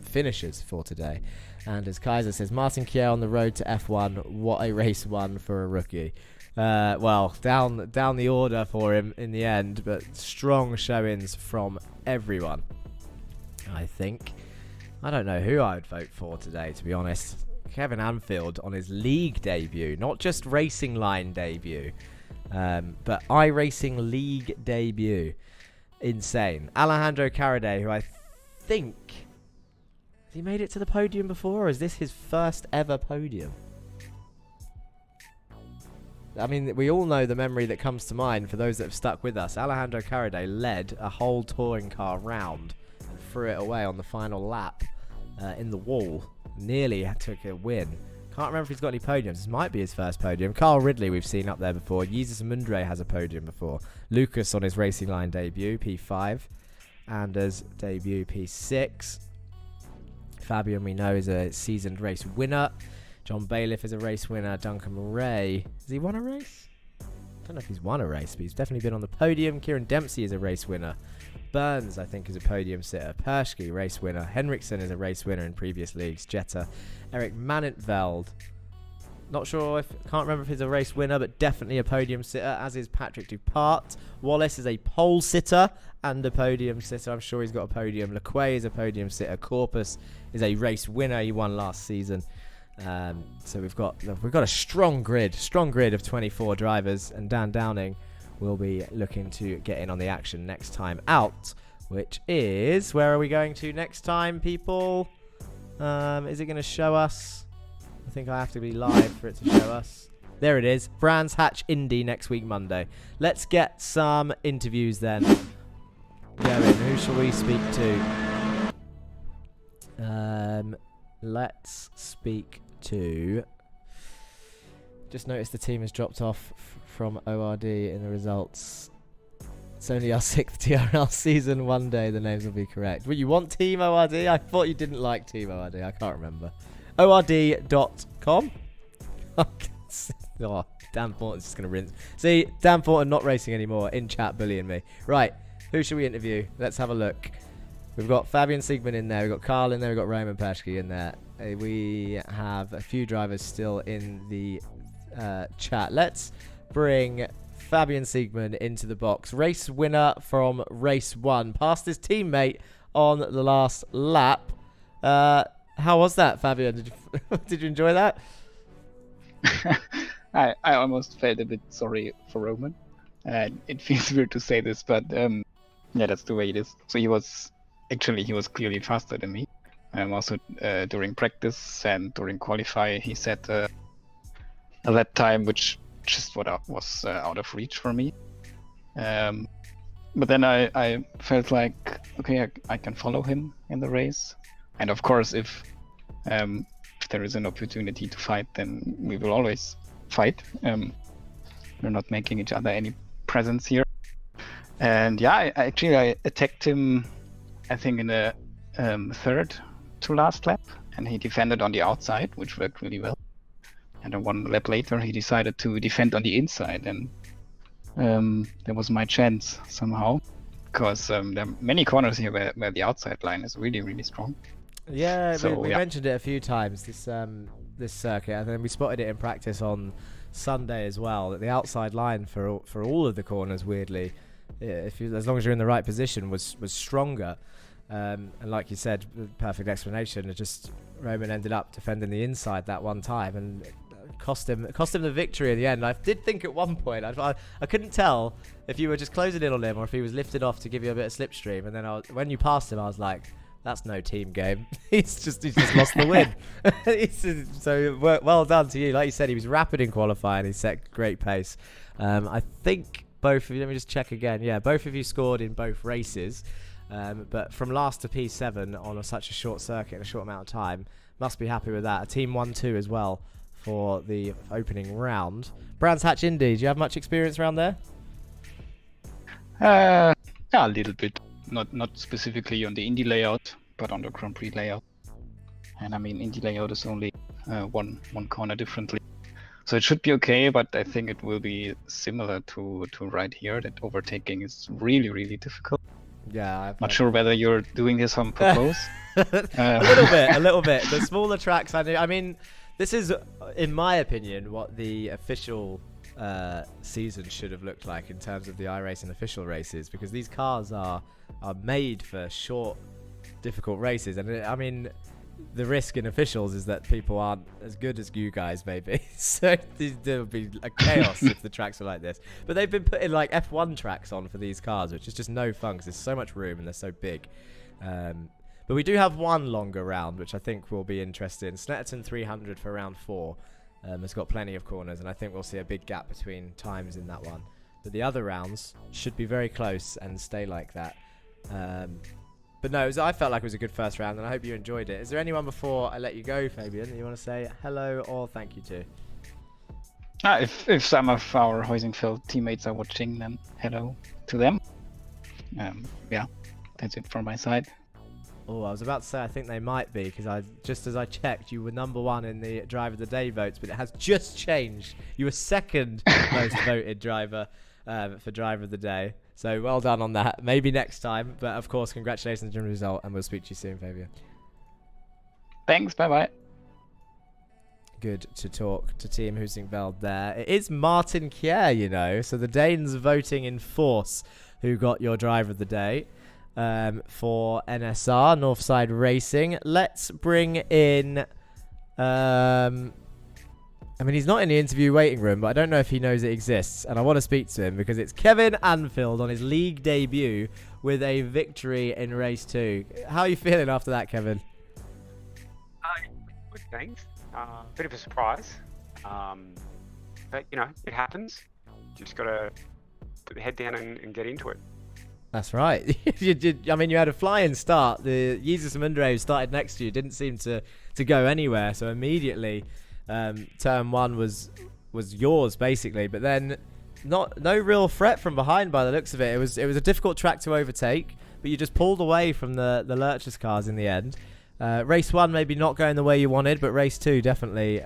finishers for today. And as Kaiser says, Martin Kier on the road to F1, what a race one for a rookie. well, down the order for him in the end, but strong showings from everyone, I think. I don't know who I would vote for today, to be honest. Kevin Anfield on his league debut, not just racing line debut, but iRacing league debut. Insane. Alejandro Carade, who I think... Has he made it to the podium before, or is this his first ever podium? I mean, we all know the memory that comes to mind for those that have stuck with us. Alejandro Carade led a whole touring car round and threw it away on the final lap in the wall. Nearly took a win. Can't remember if he's got any podiums. This might be his first podium. Carl Ridley we've seen up there before. Jesus Mundre has a podium before. Lucas on his racing line debut, P5. Anders debut, P6. Fabian we know is a seasoned race winner. John Bailiff is a race winner. Duncan Ray, has he won a race? I don't know if he's won a race, but he's definitely been on the podium. Kieran Dempsey is a race winner. Burns, I think, is a podium sitter. Persky, race winner. Henriksen is a race winner in previous leagues. Jetta. Eric Manentveld. Not sure if, can't remember if he's a race winner, but definitely a podium sitter, as is Patrick Dupart. Wallace is a pole sitter and a podium sitter. I'm sure he's got a podium. LeQuay is a podium sitter. Corpus is a race winner. He won last season. So we've got a strong grid of 24 drivers, and Dan Downing will be looking to get in on the action next time out, which is, where are we going to next time, people? Is it going to show us? I think I have to be live for it to show us. There it is, Brands Hatch Indy next week, Monday. Let's get some interviews then. Going, who shall we speak to? Let's speak to... Just noticed the team has dropped off from ORD in the results. It's only our 6th TRL season. One day the names will be correct. Well, you want Team ORD? I thought you didn't like Team ORD. I can't remember. ORD.com? Oh, Dan Thornton's just going to rinse. See, Dan Thornton not racing anymore. In chat bullying me. Right, who should we interview? Let's have a look. We've got Fabian Siegman in there. We've got Carl in there. We've got Roman Persky in there. We have a few drivers still in the chat. Let's bring Fabian Siegman into the box. Race winner from race 1. Passed his teammate on the last lap. How was that, Fabian? Did you enjoy that? I almost felt a bit sorry for Roman. It feels weird to say this, but yeah, that's the way it is. So he was clearly faster than me. Also during practice and during qualify, he set a lap time which just was out of reach for me. But then I felt like, okay, I can follow him in the race. And of course, if there is an opportunity to fight, then we will always fight. We're not making each other any presents here. And yeah, I attacked him, I think in the third to last lap, and he defended on the outside, which worked really well. And then one lap later, he decided to defend on the inside, and that was my chance somehow, because there are many corners here where the outside line is really, really strong. Yeah, so, we mentioned it a few times, this circuit, and then we spotted it in practice on Sunday as well, that the outside line for all of the corners, weirdly, as long as you're in the right position, was stronger. And like you said, the perfect explanation. Just Roman ended up defending the inside that one time, and cost him the victory in the end. I did think at one point I couldn't tell if you were just closing in on him or if he was lifted off to give you a bit of slipstream. And then when you passed him, I was like, that's no team game. he's just lost the win. So well done to you. Like you said, he was rapid in qualifying. He set great pace. I think both of you. Let me just check again. Yeah, both of you scored in both races. But from last to P7 on such a short circuit in a short amount of time, must be happy with that. A team 1-2 as well for the opening round. Brands Hatch Indy, do you have much experience around there? Yeah, a little bit. Not specifically on the Indy layout, but on the Grand Prix layout. And I mean, Indy layout is only one corner differently. So it should be okay, but I think it will be similar to right here, that overtaking is really, really difficult. Yeah, not sure whether you're doing this on purpose. A little bit. The smaller tracks, I mean, this is, in my opinion, what the official season should have looked like in terms of the iRacing official races, because these cars are made for short, difficult races. And I mean, the risk in officials is that people aren't as good as you guys, maybe. So there would be a chaos if the tracks were like this. But they've been putting like F1 tracks on for these cars, which is just no fun because there's so much room and they're so big. But we do have one longer round, which I think will be interesting. Snetterton 300 for round 4. It's got plenty of corners, and I think we'll see a big gap between times in that one. But the other rounds should be very close and stay like that. But no, I felt like it was a good first round, and I hope you enjoyed it. Is there anyone before I let you go, Fabian, that you want to say hello or thank you to? If some of our Hoisingfeld teammates are watching, then hello to them. Yeah, that's it from my side. Oh, I was about to say I think they might be, because just as I checked, you were #1 in the Driver of the Day votes, but it has just changed. You were second most voted driver for Driver of the Day. So well done on that. Maybe next time, but of course, congratulations on the result, and we'll speak to you soon, Fabian. Thanks, bye-bye. Good to talk to Team Hoisingfeld there. It is Martin Kjær, you know, so the Danes voting in force who got your Driver of the Day. For NSR, Northside Racing. Let's bring in... I mean, he's not in the interview waiting room, but I don't know if he knows it exists. And I want to speak to him because it's Kevin Anfield on his league debut with a victory in race 2. How are you feeling after that, Kevin? Good, thanks. Bit of a surprise. But, you know, it happens. You just got to put the head down and get into it. That's right. I mean, you had a flying start. The Jesus Mundre who started next to you didn't seem to go anywhere. So immediately, turn 1 was yours basically. But then, no real threat from behind by the looks of it. It was a difficult track to overtake, but you just pulled away from the Lurchers cars in the end. Race 1 maybe not going the way you wanted, but race 2 definitely.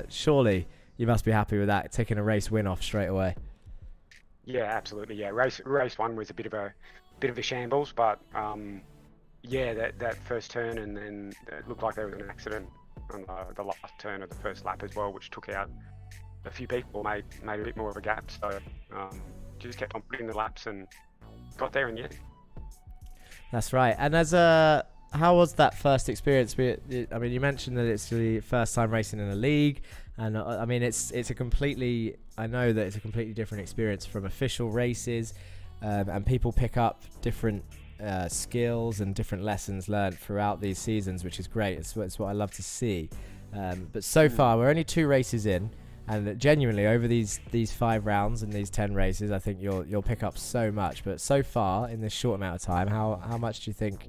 Surely you must be happy with that, taking a race win off straight away. Yeah, absolutely. Yeah, race 1 was a bit of a shambles, but yeah, that first turn, and then it looked like there was an accident on the last turn of the first lap as well, which took out a few people, made a bit more of a gap. So just kept on putting the laps and got there in the end. That's right. And how was that first experience? I mean, you mentioned that it's the first time racing in a league, and I mean, I know that it's a completely different experience from official races, and people pick up different skills and different lessons learned throughout these seasons, which is great. It's what I love to see. But so far, we're only 2 races in, and genuinely over these 5 rounds and these 10 races, I think you'll pick up so much. But so far, in this short amount of time, how much do you think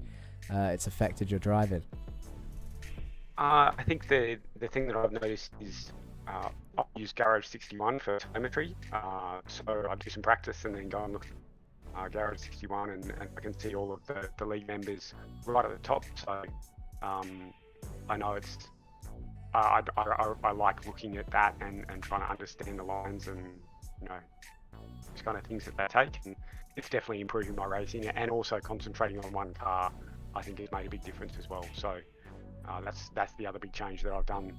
it's affected your driving? I think the thing that I've noticed is I use Garage 61 for telemetry, so I do some practice and then go and look at Garage 61, and I can see all of the league members right at the top. So I know it's I like looking at that and trying to understand the lines and, you know, these kind of things that they take, and it's definitely improving my racing, and also concentrating on one car I think has made a big difference as well. So that's the other big change that I've done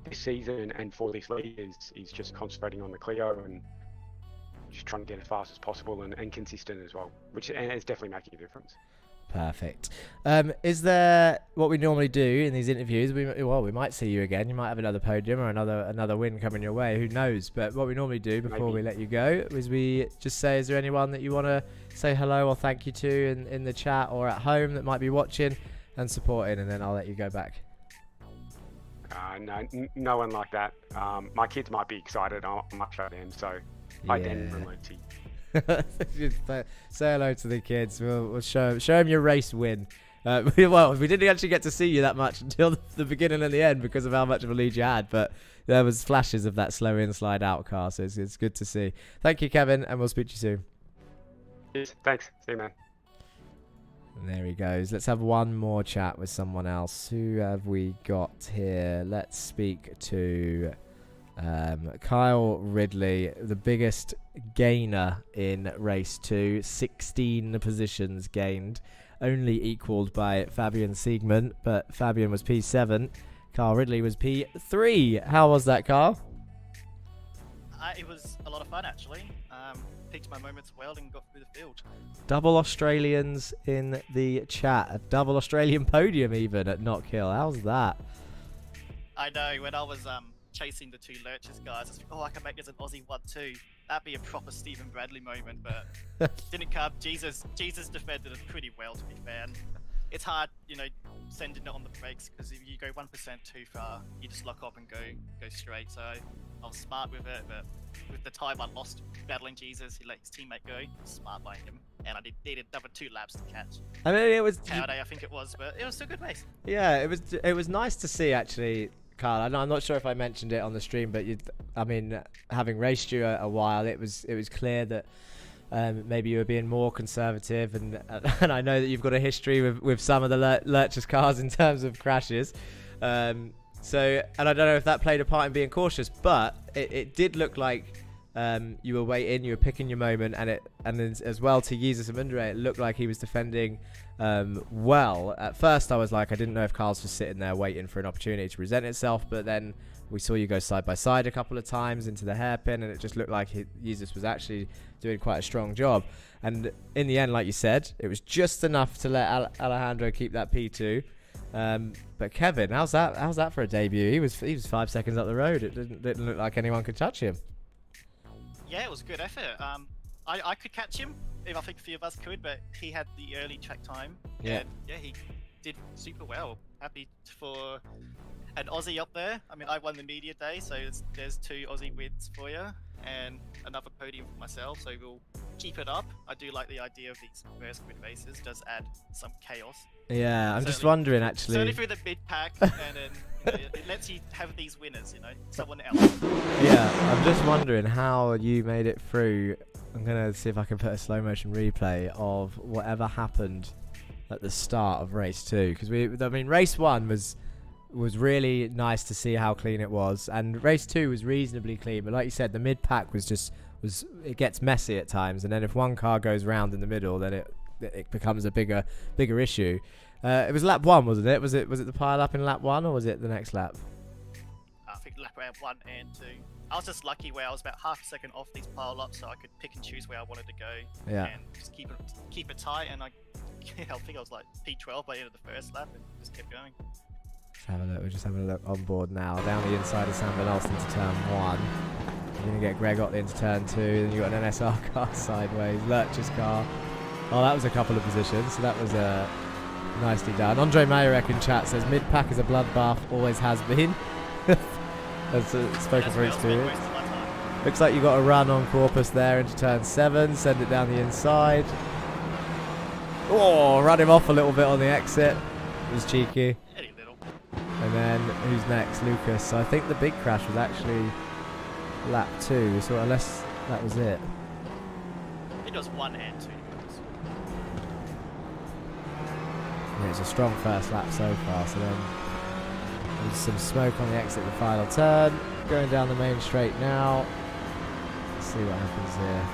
this season and for this league is just concentrating on the Clio and just trying to get as fast as possible and consistent as well, which is definitely making a difference. Perfect. Is there what we normally do in these interviews? We might see you again. You might have another podium or another win coming your way. Who knows? But what we normally do before we let you go is we just say, is there anyone that you want to say hello or thank you to in the chat or at home that might be watching and supporting, and then I'll let you go back. No one like that. My kids might be excited. I'm not sure them, so I then remote. Say hello to the kids. We'll show them your race win. We didn't actually get to see you that much until the beginning and the end because of how much of a lead you had, but there was flashes of that slow in, slide out car, so it's good to see. Thank you, Kevin, and we'll speak to you soon. Yes, thanks. See you, man. And there he goes. Let's have one more chat with someone else. Who have we got here? Let's speak to Kyle Ridley, the biggest gainer in race 2. 16 positions gained, only equalled by Fabian Siegmund, but Fabian was P7. Kyle Ridley was P3. How was that, Kyle? It was a lot of fun actually. Picked my moments well and got through the field. Double Australians in the chat. A double Australian podium even at Knockhill. How's that? I know, when I was chasing the 2 lurchers guys, I was like, oh, I can make this an Aussie 1-2. That'd be a proper Stephen Bradley moment, but didn't come. Jesus defended it pretty well, to be fair. And it's hard, you know, sending it on the brakes, because if you go 1% too far, you just lock up and go straight. So I was smart with it, but with the time I lost battling Jesus, he let his teammate go. Smart by him, and I needed another 2 laps to catch. I mean, it was Howday, I think it was, but it was still a good race. Yeah, it was nice to see actually, Carl. I'm not sure if I mentioned it on the stream, but I mean, having raced you a while, it was clear that maybe you were being more conservative, and I know that you've got a history with some of the Lurchers cars in terms of crashes. So, and I don't know if that played a part in being cautious, but it did look like you were waiting, you were picking your moment, and then as well to Jesus and Mundre, it looked like he was defending well. At first I was like, I didn't know if Carl's just sitting there waiting for an opportunity to present itself, but then we saw you go side by side a couple of times into the hairpin, and it just looked like Jesus was actually doing quite a strong job. And in the end, like you said, it was just enough to let Alejandro keep that P2. But Kevin, how's that for a debut? He was 5 seconds up the road. It didn't look like anyone could touch him. Yeah, it was a good effort. I could catch him, if I think a few of us could, but he had the early track time. Yeah. And yeah, he did super well. Happy for an Aussie up there. I mean, I won the media day, so there's 2 Aussie wins for you, and another podium for myself. So we'll keep it up. I do like the idea of these first grid races. Does add some chaos. Yeah, I'm just wondering actually. Certainly through the mid pack, and then it lets you have these winners. You know, someone else. Yeah, I'm just wondering how you made it through. I'm gonna see if I can put a slow motion replay of whatever happened at the start of race 2, because I mean, race 1 was really nice to see how clean it was, and race 2 was reasonably clean. But like you said, the mid pack was it gets messy at times, and then if one car goes round in the middle, then it becomes a bigger issue. It was lap 1, wasn't it? Was it the pile up in lap 1, or was it the next lap? I think lap round 1 and 2. I was just lucky where I was about half a second off these pile ups, so I could pick and choose where I wanted to go. Yeah. And just keep it tight, and I think I was like P12 by the end of the first lap, and just kept going. Let's have a look. We're just having a look on board now. Down the inside of Sam Van Alst into turn 1. You're going to get Greg Otley into turn 2. Then you've got an NSR car sideways. Lurch's car. Oh, that was a couple of positions. So that was nicely done. Andre Mayerek in chat says, mid-pack is a bloodbath. Always has been. That's spoken for experience. Looks like you got a run on Corpus there into turn 7. Send it down the inside. Oh, run him off a little bit on the exit. It was cheeky. And then who's next? Lucas. So I think the big crash was actually lap 2, so unless that was it. It was 1 and 2. Yeah, it's a strong first lap so far. So then there's some smoke on the exit of the final turn. Going down the main straight now. Let's see what happens here.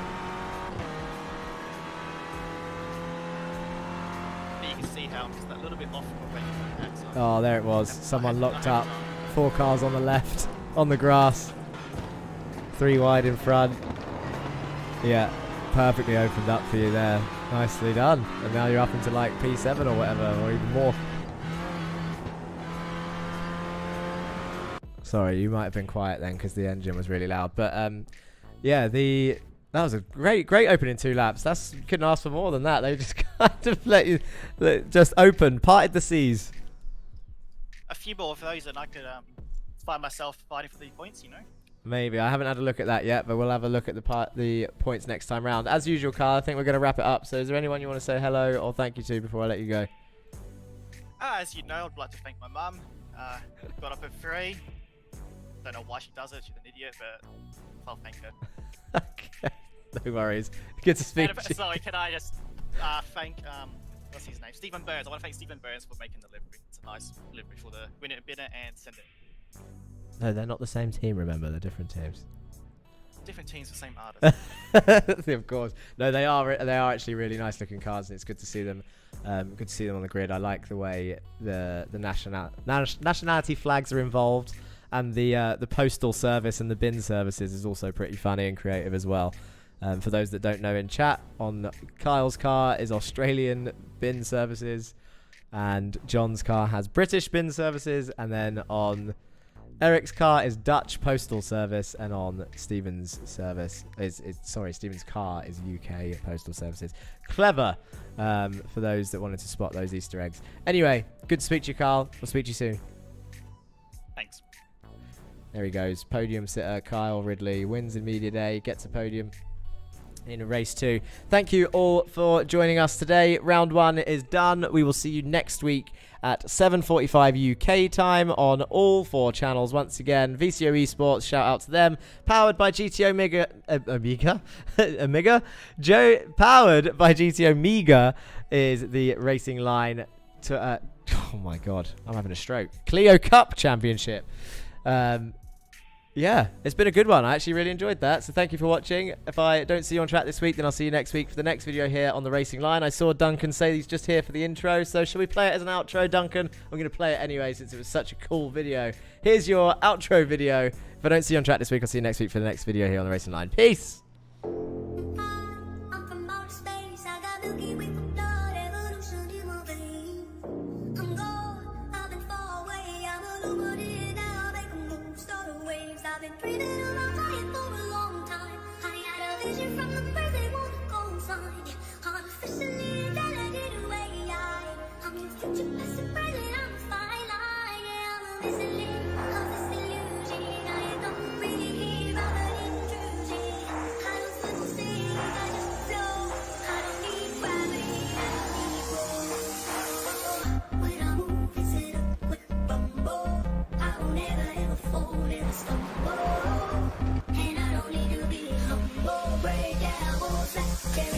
You can see how I'm just a little bit off away from the pack. So Oh, there it was. Someone locked up. 4 cars on the left, on the grass. 3 wide in front. Yeah, perfectly opened up for you there. Nicely done. And now you're up into like P7 or whatever, or even more. Sorry, you might have been quiet then because the engine was really loud. But yeah, that was a great opening 2 laps. Couldn't ask for more than that. They just kind of let you just open, parted the seas. a few more of those, and I could find myself fighting for the points. You know. Maybe. I haven't had a look at that yet, but we'll have a look at the points next time round. As usual, Carl, I think we're going to wrap it up. So is there anyone you want to say hello or thank you to before I let you go? As you know, I'd like to thank my mum. Got up at 3. Don't know why she does it. She's an idiot, but I'll thank her. Okay. No worries. Good to speak to you. Sorry, can I just thank, what's his name? Stephen Burns. I want to thank Stephen Burns for making the livery. It's a nice livery for the winner, bidder, and sender. No, they're not the same team, remember. They're different teams. Different teams, the same artist. Of course. No, they are actually really nice looking cars, and it's good to see them. Good to see them on the grid. I like the way the nationality flags are involved, And the postal service and the bin services is also pretty funny and creative as well. For those that don't know in chat, on Kyle's car is Australian bin services, and John's car has British bin services, and then on Eric's car is Dutch postal service, and on Stephen's service Stephen's car is UK postal services. Clever, for those that wanted to spot those Easter eggs. Anyway, good to speak to you, Carl. We'll speak to you soon. Thanks. There he goes. Podium sitter Kyle Ridley wins in media day, gets a podium in race 2. Thank you all for joining us today. Round 1 is done. We will see you next week at 7:45 UK time on all 4 channels. Once again, VCO eSports, shout out to them. Powered by GTO Omega. Powered by GTO Omega is the racing line to oh my god, I'm having a stroke. Clio Cup Championship. Yeah, it's been a good one. I actually really enjoyed that. So thank you for watching. If I don't see you on track this week, then I'll see you next week for the next video here on the racing line. I saw Duncan say he's just here for the intro. So shall we play it as an outro, Duncan? I'm going to play it anyway since it was such a cool video. Here's your outro video. If I don't see you on track this week, I'll see you next week for the next video here on the racing line. Peace. I'm from outer space. I got Milky Way from blood, evolution in my veins. I'm gone, I've been far away. I'm illuminated now, make a move, start a waves. I've been breathing on my diet for a long time. I had a vision from the birth they want to go sign. Artificially validated way. I'm your future, past and present. I'm a fine line. Yeah, I'm a missing of this illusion. I don't really hear about an intrusion. I don't swim or sing, I just flow. I don't need gravity, I don't need roll. When I move, it's in a quick rumble. I don't ever fall in a stumble. And I don't need to be humble. Break down walls like